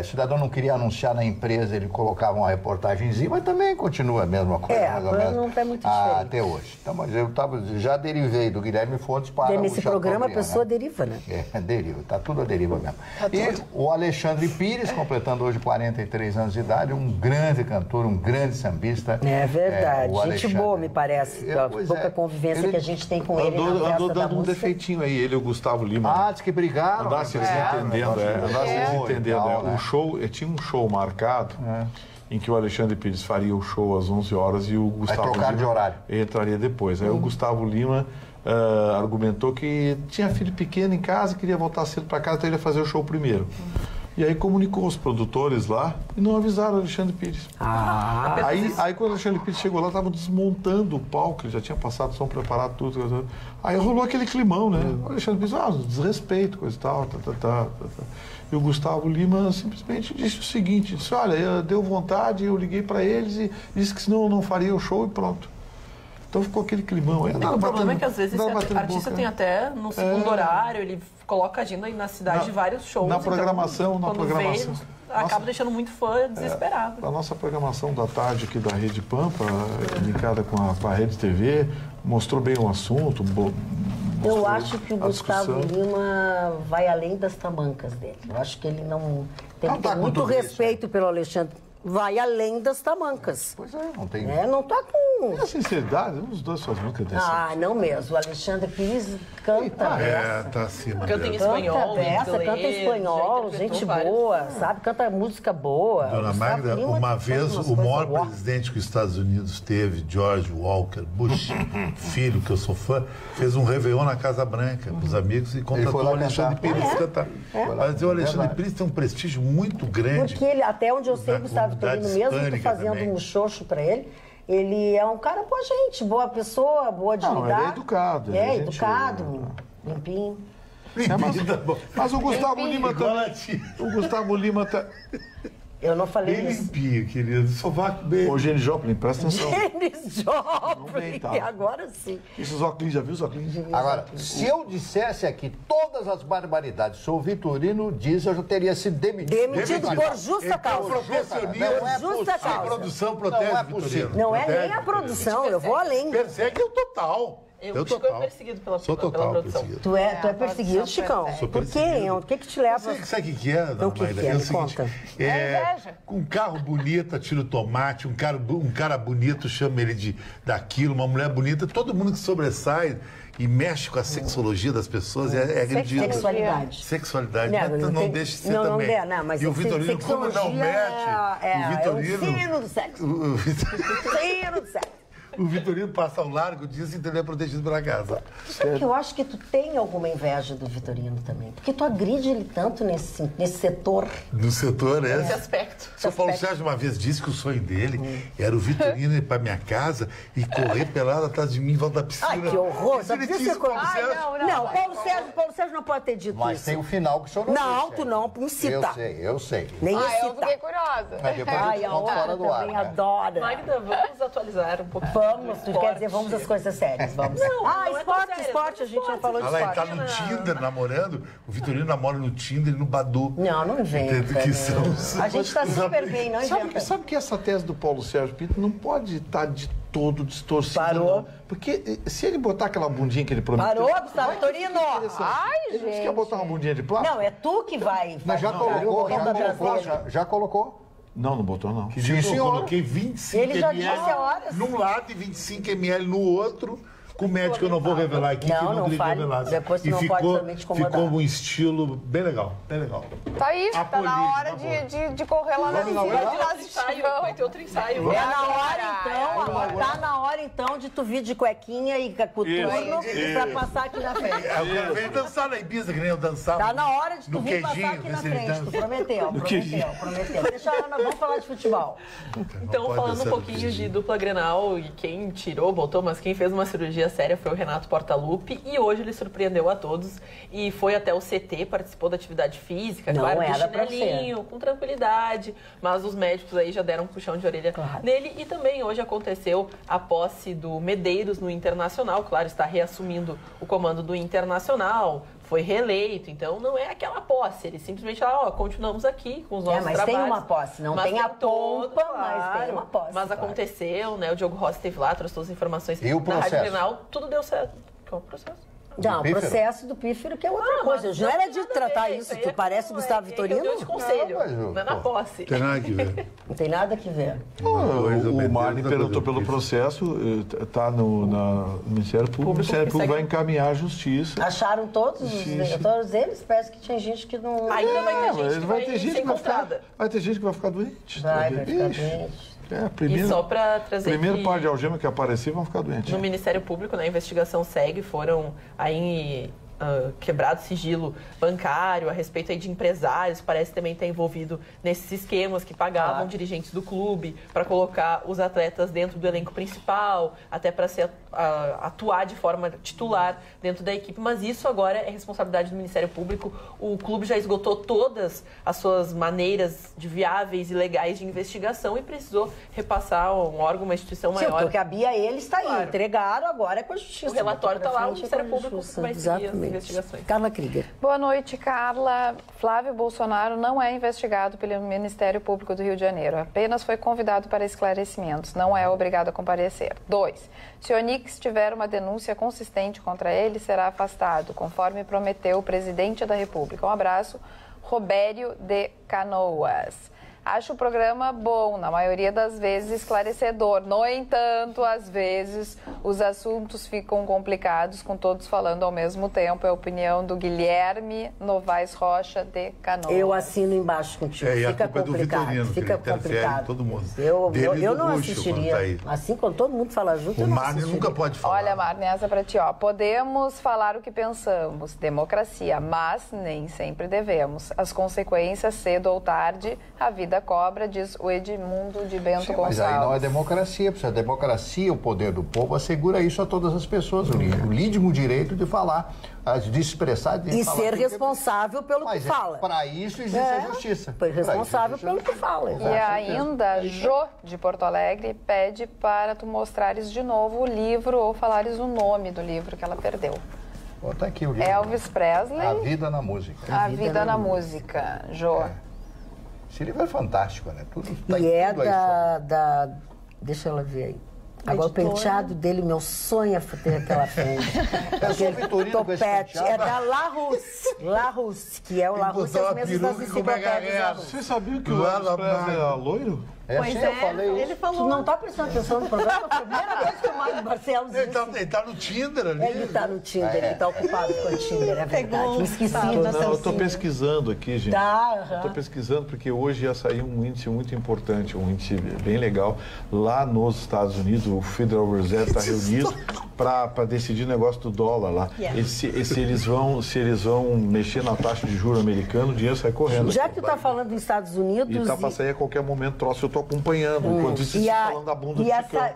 O cidadão não queria anunciar na empresa, ele colocava uma reportagemzinha, mas também continua a mesma coisa, mais ou menos, não está muito diferente. Até hoje. Então, mas eu já derivei do Guilherme Fontes para nesse programa a pessoa deriva, né? Deriva, está tudo a deriva mesmo. E o Alexandre Pires, completando hoje 43 anos de idade, um grande cantor, um grande sambista. É verdade, gente boa, me parece. Pouca convivência que a gente tem com ele na festa andou dando um música. defeitinho aí, ele e o Gustavo Lima. Diz que brigaram. Andasse eles entendendo. O show, tinha um show marcado em que o Alexandre Pires faria o show às 11 horas e o Gustavo Lima de horário. Entraria depois. Aí o Gustavo Lima argumentou que tinha filho pequeno em casa, queria voltar cedo para casa, então ele ia fazer o show primeiro. E aí comunicou os produtores lá e não avisaram o Alexandre Pires. Aí quando o Alexandre Pires chegou lá, estavam desmontando o palco, ele já tinha passado som preparado, tudo. Aí rolou aquele climão, né? O Alexandre Pires, desrespeito, coisa e tal, E o Gustavo Lima simplesmente disse o seguinte, disse, olha, deu vontade, eu liguei para eles e disse que senão eu não faria o show e pronto. Então ficou aquele climão. O problema é que às vezes esse artista tem até no segundo horário, ele coloca a agenda aí na cidade de vários shows. Na programação, acaba deixando muito fã desesperado. A nossa programação da tarde aqui da Rede Pampa, linkada com a Rede TV, mostrou bem o assunto. Eu acho que o Gustavo Lima vai além das tamancas dele. Eu acho que ele não tem que ter muito respeito pelo Alexandre. Vai além das tamancas. Pois é, não tem. Não está com Na sinceridade, os dois fazem música desse. Ah, não mesmo. O Alexandre Pires canta tá acima. Canta em espanhol, canta em espanhol, gente boa, sabe? Canta música boa. Dona Magda, uma vez o maior presidente que os Estados Unidos teve, George Walker Bush, filho, que eu sou fã, fez um Réveillon na Casa Branca com os amigos e contratou o Alexandre Pires cantar. Mas o Alexandre Pires tem um prestígio muito grande. Porque ele, até onde eu sei, Gustavo Vitorino, mesmo tu fazendo um xoxo pra ele é um cara boa gente, boa pessoa, boa de lidar. Ele é educado. É, educado, limpinho. Mas o Gustavo Lima também. O Gustavo Lima tá... Eu não falei bem isso. limpinho, querido. Sovaco bem. Ô, Janis Joplin, presta atenção. Janis Joplin, agora sim. Esses óculos, já viu os óculos? Agora, se eu dissesse aqui todas as barbaridades sobre o Vitorino Dias, eu já teria sido demitido. Demitido por justa causa. Justa causa. A produção protege o Vitorino. Não é nem a produção, eu vou além. Persegue o total. O Chico é perseguido pela produção. Perseguido. Tu é perseguido, Chicão. Por quê? O que te leva? Sabe o que é, Dona Magda? É o seguinte, conta. Um carro bonito atira o tomate, um cara bonito chama ele daquilo, uma mulher bonita, todo mundo que sobressai e mexe com a sexologia das pessoas é agredido. Sexualidade. Não deixa de ser também. Mas e o Vitorino, como não mexe, o Vitorino... É o sino do sexo. Sino do sexo. O Vitorino passa ao largo disso e ele é protegido pela casa. Sabe que eu acho que tu tem alguma inveja do Vitorino também. Porque tu agride ele tanto nesse setor. No setor, Nesse aspecto. O seu Paulo Sérgio uma vez disse que o sonho dele era o Vitorino ir pra minha casa e correr pelado atrás de mim em volta da piscina. Ai, que horror! Ele disse Paulo Sérgio. Não, Paulo Sérgio não pode ter dito mas isso. Tem o final que o senhor não Não, tu não incita. Eu sei. Nem incita. Eu fiquei curiosa. Mas depois a outra também adora. Magda, vamos atualizar um pouquinho. Vamos, tu quer dizer, vamos às coisas sérias, vamos. Esporte, a gente já falou de esporte. Ela tá no Tinder namorando, o Vitorino namora no Tinder e no Badu. Não inventa. A gente tá super bem, não inventa. Sabe que essa tese do Paulo Sérgio Pinto não pode estar de todo distorcido. Parou. Não. Porque se ele botar aquela bundinha que ele prometeu... Parou, Gustavo Vitorino! Ai, ele disse que ia botar uma bundinha de plástico? Não, é tu que vai... Mas já colocou. Não botou, não. Eu coloquei 25 Ele já ml disse a horas. num lado e 25 ml no outro. Com o médico eu não vou revelar aqui, que não queria revelar. Depois tu não pode também te incomodar. Ficou um estilo bem legal, bem legal. Tá aí, tá Apolíneo, na hora de correr lá na Vai ter outro ensaio. É na hora então, tá na hora então de tu vir de cuequinha e coturno pra passar aqui na frente. Eu quero ver ele dançar na Ibiza, que nem eu dançava. Tá na hora de tu vir passar aqui na frente. Tu prometeu. Deixa a Ana, vamos falar de futebol. Então, falando um pouquinho de dupla Grenal, e quem tirou, botou, mas quem fez uma cirurgia séria foi o Renato Portaluppi, e hoje ele surpreendeu a todos e foi até o CT, participou da atividade física, não claro, era de chinelinho, com tranquilidade, mas os médicos aí já deram um puxão de orelha nele. E também hoje aconteceu a posse do Medeiros no Internacional, claro, está reassumindo o comando do Internacional, foi reeleito, então não é aquela posse, ele simplesmente fala, continuamos aqui com os nossos mas trabalhos. Tem uma posse, não tem a pompa, mas tem uma posse. Mas aconteceu, né, o Diogo Rossi esteve lá, trouxe todas as informações e o na Rádio Grenal, tudo deu certo. Qual o processo? Não, o processo do pífero que é outra coisa. Já era de tratar isso, tu parece Gustavo Vitorino. Eu de conselho, não é na posse. Tem nada que ver. Não tem nada que ver. O Marlin perguntou pelo processo, está no Ministério Público. O Ministério Público vai encaminhar a justiça. Acharam todos eles? Parece que tinha gente que não... Ainda vai ter gente que vai ser encontrada. Vai ter gente que vai ficar doente. Vai ficar doente. E só para trazer primeiro par de algema que aparecer vão ficar doentes. No Ministério Público, né, a investigação segue, foram aí quebrado sigilo bancário a respeito aí de empresários, parece também ter envolvido nesses esquemas que pagavam dirigentes do clube para colocar os atletas dentro do elenco principal, até para atuar de forma titular dentro da equipe, mas isso agora é responsabilidade do Ministério Público. O clube já esgotou todas as suas maneiras de viáveis e legais de investigação e precisou repassar um órgão, uma instituição maior. Sim, porque cabia a eles, está aí, entregaram, agora é com a Justiça. O relatório está lá, o Ministério Público vai seguir as investigações. Carla Krieger. Boa noite, Carla. Flávio Bolsonaro não é investigado pelo Ministério Público do Rio de Janeiro. Apenas foi convidado para esclarecimentos. Não é obrigado a comparecer. 2. Se Onix tiver uma denúncia consistente contra ele, será afastado, conforme prometeu o presidente da República. Um abraço, Robério de Canoas. Acho o programa bom, na maioria das vezes esclarecedor. No entanto, às vezes os assuntos ficam complicados com todos falando ao mesmo tempo. É a opinião do Guilherme Novaes Rocha de Canoas. Eu assino embaixo contigo. Fica complicado. Vitorino, fica complicado. Todo mundo. Eu não assistiria. Tá assim, quando todo mundo fala junto, o Marne nunca pode falar. Olha, Marne, essa pra ti, ó. Podemos falar o que pensamos, democracia, mas nem sempre devemos. As consequências, cedo ou tarde, a vida cobra, diz o Edmundo de Bento Gonçalves. Mas aí não é democracia, porque a democracia, o poder do povo, assegura isso a todas as pessoas, o legítimo direito de falar, de expressar, de e falar ser responsável pelo que fala. Para isso existe a justiça. Foi responsável pelo que fala. E ainda, Jô, de Porto Alegre, pede para tu mostrares de novo o livro ou falares o nome do livro que ela perdeu. Tá aqui o livro. Elvis Presley. A Vida na Música. A Vida na Música, Jô. Esse livro é fantástico, né? E é da... Deixa ela ver aí. Agora o penteado dele, meu sonho é ter aquela frente. É só Vitorino topete. É da Larousse, que é o Larousse, as mesmas das enciclopédias. Você sabia que o Elvis Presley era loiro? Pois eu falei ele falou. Tu não tá prestando atenção no programa? A primeira vez que o Mário Barcelos disse. Ele tá no Tinder ali. Ele tá no Tinder, ele tá ocupado com o Tinder, é verdade. Me esqueci eu tô pesquisando aqui, gente. Tá, Tô pesquisando porque hoje ia sair um índice muito importante, um índice bem legal. Lá nos Estados Unidos, o Federal Reserve está reunido para decidir o negócio do dólar lá. Se eles vão mexer na taxa de juros americano, o dinheiro sai correndo. Já que tu tá falando dos Estados Unidos... E tá para sair a qualquer momento, troço, eu tô acompanhando. Enquanto isso, vocês falando da bunda do Chicão.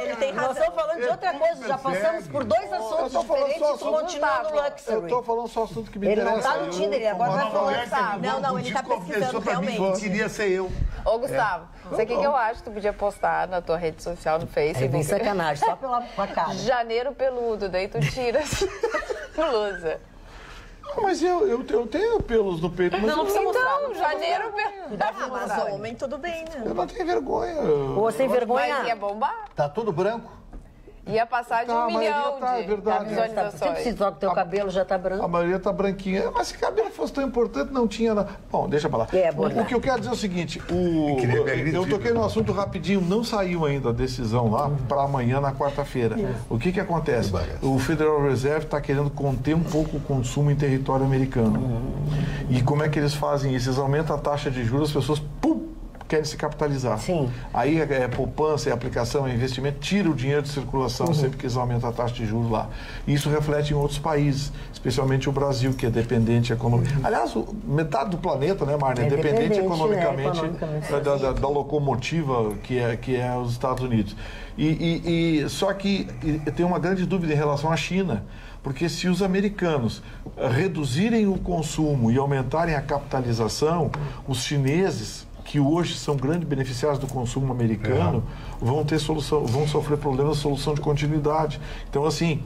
Ele tem razão. Nós estamos falando de outra coisa, já passamos por dois assuntos diferentes e tu continua no Luxury. Eu tô falando só assunto que me interessa. Ele não tá no Tinder, ele agora vai falar. Não, ele tá pesquisando realmente. Queria ser eu. Ô, Gustavo, sabe o que eu acho que tu podia postar na tua rede social, no Facebook? É bem sacanagem, só pela cara. Janeiro peludo, daí tu tira blusa. Não, mas eu tenho pelos no peito. Mas não precisa mostrar. Então, janeiro peludo. Mas homem, tudo bem, né? Eu não tenho vergonha. Ou sem vergonha. Mas ia bombar? Tá tudo branco? Ia passar de 1 milhão é verdade. visualizações. Se o teu cabelo já tá branco. A maioria tá branquinha. Mas se o cabelo fosse tão importante, não tinha nada. Bom, deixa pra lá. O que eu quero dizer é o seguinte: eu toquei no assunto rapidinho, não saiu ainda a decisão lá para amanhã, na quarta-feira. O que acontece? O Federal Reserve está querendo conter um pouco o consumo em território americano. E como é que eles fazem isso? Eles aumentam a taxa de juros, as pessoas, querem se capitalizar. Sim. Aí é poupança, é aplicação, é investimento, tira o dinheiro de circulação sempre que eles aumentam a taxa de juros lá. E isso reflete em outros países, especialmente o Brasil, que é dependente economicamente. Aliás, metade do planeta, né, Marne, é dependente economicamente da locomotiva que é os Estados Unidos. Só que tem uma grande dúvida em relação à China, porque se os americanos reduzirem o consumo e aumentarem a capitalização, os chineses, que hoje são grandes beneficiários do consumo americano, vão sofrer problemas de solução de continuidade. Então, assim,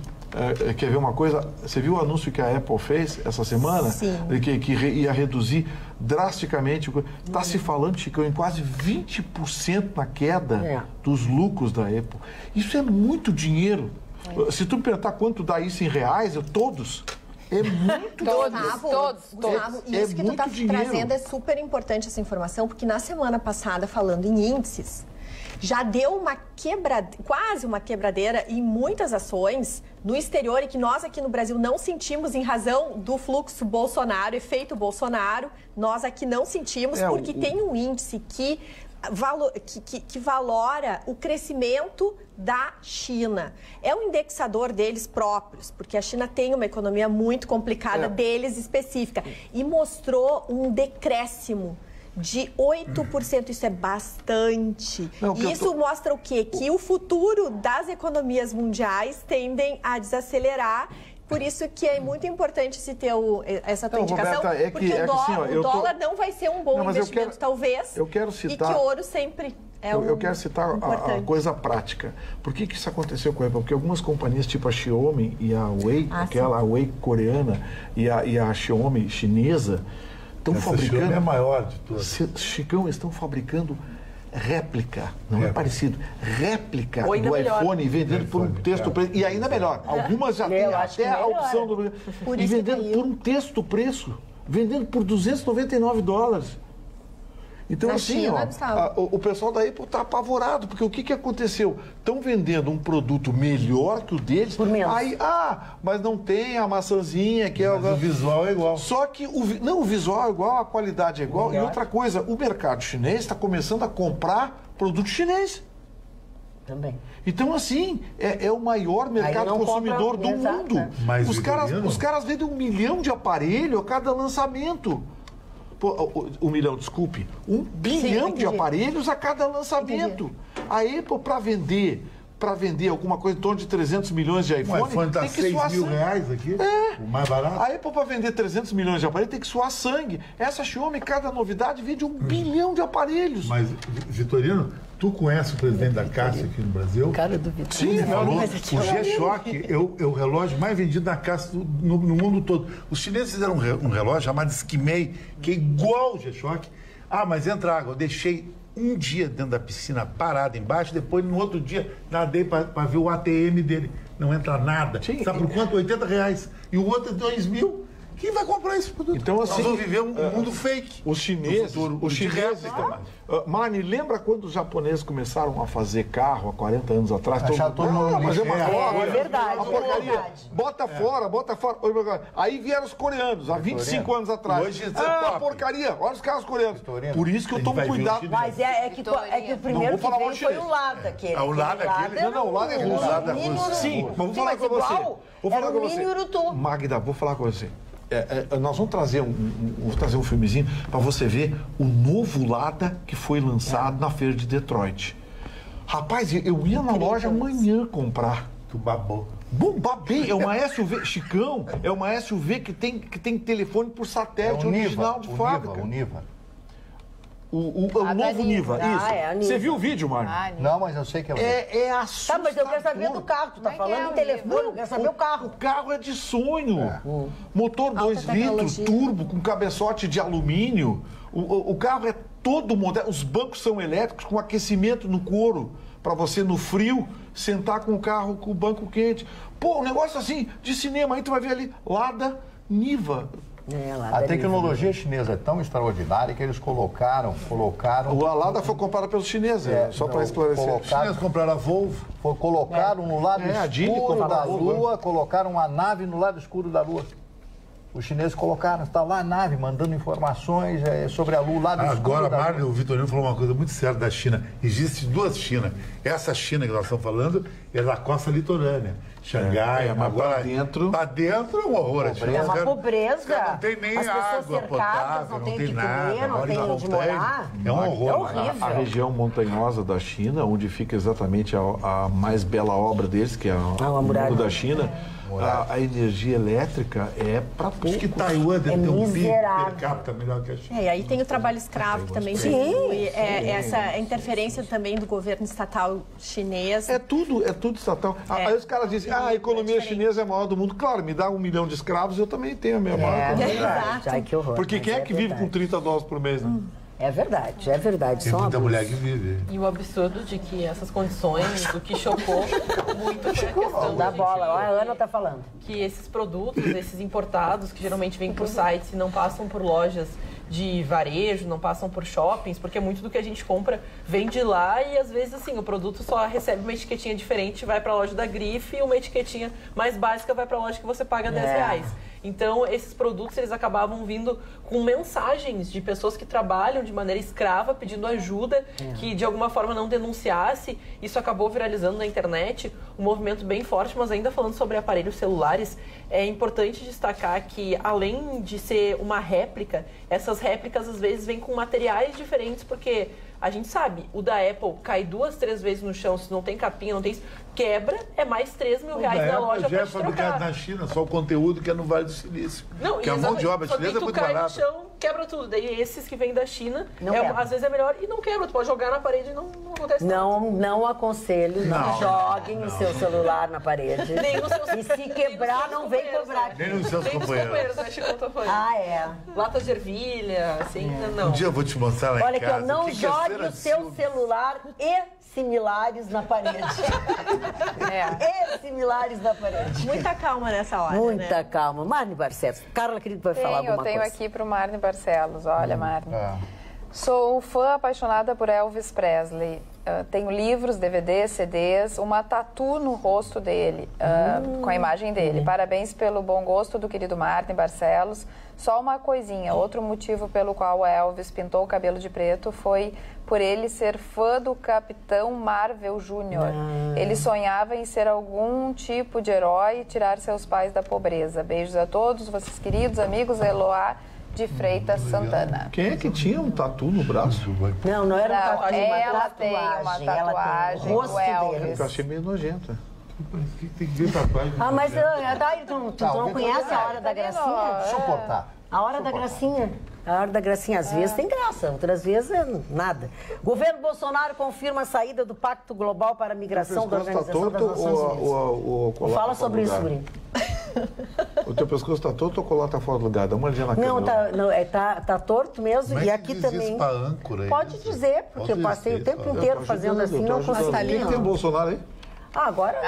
quer ver uma coisa? Você viu o anúncio que a Apple fez essa semana? Sim. Que ia reduzir drasticamente. Está se falando, Chicão, em quase 20% na queda dos lucros da Apple. Isso é muito dinheiro. Se tu me perguntar quanto dá isso em reais, todos... É muito Gustavo, isso que tu tá trazendo é super importante, essa informação, porque na semana passada, falando em índices, já deu uma quase uma quebradeira em muitas ações no exterior e que nós aqui no Brasil não sentimos em razão do fluxo Bolsonaro, efeito Bolsonaro. Nós aqui não sentimos porque tem um índice que valora o crescimento da China. É um indexador deles próprios, porque a China tem uma economia muito complicada deles específica. E mostrou um decréscimo de 8%. Isso é bastante. Isso mostra o quê? Que o futuro das economias mundiais tendem a desacelerar. Por isso que é muito importante se ter essa tua indicação, Roberta, porque o dólar não vai ser um bom investimento, talvez, eu quero citar, e que o ouro sempre é eu quero citar a coisa prática. Por que isso aconteceu com a Apple? Porque algumas companhias, tipo a Xiaomi e a Huawei, a Huawei coreana e a Xiaomi chinesa, estão fabricando... Xiaomi é a maior de todas. Chicão, estão fabricando réplica, não é parecido, réplica do iPhone vendendo por um texto preço, e ainda melhor, algumas já têm até a opção do... E vendendo por um texto preço vendendo por $299. Então, na assim, China, o pessoal da Apple está apavorado, porque o que aconteceu? Estão vendendo um produto melhor que o deles. Por menos. Aí, mas não tem a maçãzinha, que mas o visual é igual. Só que o visual é igual, a qualidade é igual. E outra coisa, o mercado chinês está começando a comprar produto chinês. Também. Então, assim, é o maior mercado consumidor do mundo. Mas os caras vendem 1 milhão de aparelhos a cada lançamento. Pô, 1 milhão, desculpe. 1 bilhão de aparelhos a cada lançamento. A Apple, para vender alguma coisa em torno de 300 milhões de iPhone, o iPhone tá tem que 6 suar mil sangue. reais aqui, o mais barato. A Apple, para vender 300 milhões de aparelhos, tem que suar sangue. Essa Xiaomi, cada novidade, vende 1 bilhão de aparelhos. Mas, Vitorino, tu conhece o presidente da Cássio aqui no Brasil? Cara do Vitor. Sim, Ele falou, o G-Shock é o relógio mais vendido da Cássio no mundo todo. Os chineses fizeram um relógio chamado Skimei, que é igual ao G-Shock. Mas entra água. Eu deixei um dia dentro da piscina parado embaixo, depois no outro dia nadei para ver o ATM dele. Não entra nada. Sim. Sabe por quanto? R$80. E o outro é 2 mil. Quem vai comprar esse produto? Então, assim, nós vamos viver um mundo fake. Os chineses... Mani, lembra quando os japoneses começaram a fazer carro há 40 anos atrás? Mas é uma É verdade, uma porcaria. verdade. Bota fora. Aí vieram os coreanos, há 25 anos atrás. Hoje isso é top. Porcaria. Olha os carros coreanos. Vitorino, Por isso que eu tomo cuidado. Mas é que o primeiro que veio foi o Lada. O Lada, aquele... Não, o Lada é russo. O Lada é russo. Sim, mas vou falar com você. Magda, vou falar com você. Nós vamos trazer um filmezinho para você ver o novo Lada que foi lançado na feira de Detroit. Rapaz, eu ia na loja amanhã comprar. Tu babou. Bom, babei, é uma SUV, Chicão, é uma SUV que tem telefone por satélite original de fábrica. O Niva. O novo Niva, isso. Você viu o vídeo, Mário? Não, mas eu sei que é assustador. Tá, mas eu quero saber do carro. Tu tá falando em telefone, eu quero saber o carro. O carro é de sonho. Motor 2 litros, turbo, com cabeçote de alumínio. O carro é todo moderno. Os bancos são elétricos, com aquecimento no couro, para você, no frio, sentar com o carro com o banco quente. Pô, um negócio assim, de cinema. Aí tu vai ver ali, Lada Niva. A tecnologia chinesa é tão extraordinária que eles colocaram... A Lada foi comprada pelos chineses, só para esclarecer. Os chineses compraram a Volvo. Colocaram no lado escuro da Lua, colocaram uma nave no lado escuro da Lua. Os chineses colocaram, está lá a nave, mandando informações sobre a Lua, o lado escuro da Lua. Agora, Mário, o Vitorino falou uma coisa muito séria da China. Existem 2 Chinas. Essa China que nós estamos falando é da costa litorânea. Xangai, mas agora para dentro é um horror. É uma pobreza. Não tem nem as pessoas água cercadas, potável, não tem tem que nada. comer, não tem onde morar. É um horror. É horrível. A região montanhosa da China, onde fica exatamente a mais bela obra deles, que é o Muro da China, a energia elétrica é para pouco. Acho que Taiwan deve ter um PIB miserável. per capita melhor que a China. E aí tem o trabalho escravo que também diminui. Essa interferência também do governo estatal chinês. É tudo estatal. Aí os caras dizem, a economia chinesa é a maior do mundo. Claro, me dá 1 milhão de escravos, eu também tenho a minha maior economia. Ai, que horror. Porque quem é que vive com $30 por mês, né? É verdade, é verdade. Tem muita mulher que vive. E o absurdo de que essas condições, o que chocou muito foi a questão da bola, a Ana tá falando. Que esses produtos, esses importados, que geralmente vêm por sites e não passam por lojas de varejo, não passam por shoppings, porque muito do que a gente compra vem de lá e às vezes assim, o produto só recebe uma etiquetinha diferente, vai para a loja da grife e uma etiquetinha mais básica vai para a loja que você paga R$10. Então, esses produtos, eles acabavam vindo com mensagens de pessoas que trabalham de maneira escrava, pedindo ajuda, que de alguma forma não denunciasse. Isso acabou viralizando na internet, um movimento bem forte, mas ainda falando sobre aparelhos celulares, é importante destacar que, além de ser uma réplica, essas réplicas às vezes vêm com materiais diferentes, porque a gente sabe, o da Apple cai 2, 3 vezes no chão, se não tem capinha, não tem isso, quebra, é mais R$3 mil na loja já para é fabricado na China, só o conteúdo que é no Vale do Silício. Não, que a mão de obra chinesa é muito barata. Chão, quebra tudo. Daí esses que vêm da China, às vezes é melhor e não quebra. Tu pode jogar na parede e não acontece nada. Não aconselho, não joguem o seu celular na parede. Nem nos seus, e se quebrar, não vem cobrar aqui. Nem nos seus companheiros. Né, Chico? Ah, é. Latas de ervilha, assim, não. Um dia eu vou te mostrar lá Olha em casa. Olha aqui, ó, não jogue o seu celular e similares na parede. E similares na parede. Muita calma nessa hora, Muita calma. Marne Barcelos. Carla, querido, vai falar alguma coisa. Eu tenho aqui para o Marne Barcelos. Olha, Marne. Sou fã apaixonada por Elvis Presley. Tenho livros, DVDs, CDs, uma tatu no rosto dele, com a imagem dele. Parabéns pelo bom gosto do querido Marne Barcelos. Só uma coisinha, outro motivo pelo qual Elvis pintou o cabelo de preto foi por ele ser fã do Capitão Marvel Jr. Ele sonhava em ser algum tipo de herói e tirar seus pais da pobreza. Beijos a todos, vocês queridos amigos, Eloá de Freitas Santana. Quem é que tinha um tatu no braço? Não era um tatu, ela tem uma tatuagem do Elvis. Eu achei meio nojenta. Tem que ver tatuagem. Mas tu não conhece a Hora da Gracinha? Deixa eu cortar. A Hora da Gracinha. A Hora da Gracinha, às vezes tem graça, outras vezes nada. Governo Bolsonaro confirma a saída do Pacto Global para a Migração da Organização das Nações Unidas. Fala sobre isso, Bruno. O teu pescoço está torto ou o colar está fora do lugar? Dá uma olhadinha na câmera. Tá torto mesmo. Mas e aqui também. Isso pra âncora aí, pode dizer, porque eu passei o tempo inteiro fazendo assim, não consegui. O que tem Bolsonaro aí? Agora.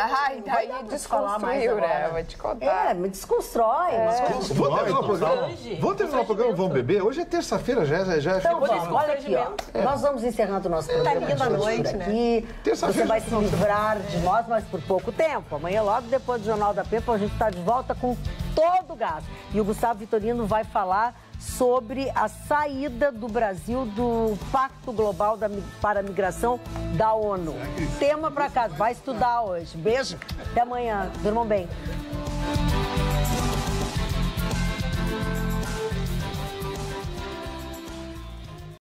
Daí desconstruiu, né? Vou te contar. Me desconstrói. Vamos terminar o programa, vamos beber? Hoje é terça-feira, já então, olha aqui, ó. Nós vamos encerrando o nosso programa. Tá linda a noite, né? Você vai se livrar de nós, mas por pouco tempo. Amanhã, logo depois do Jornal da Pepa, a gente está de volta com todo o gás. E o Gustavo Vitorino vai falar sobre a saída do Brasil do Pacto Global para a Migração da ONU. Tema para casa. Vai estudar hoje. Beijo. Até amanhã. Durmam bem.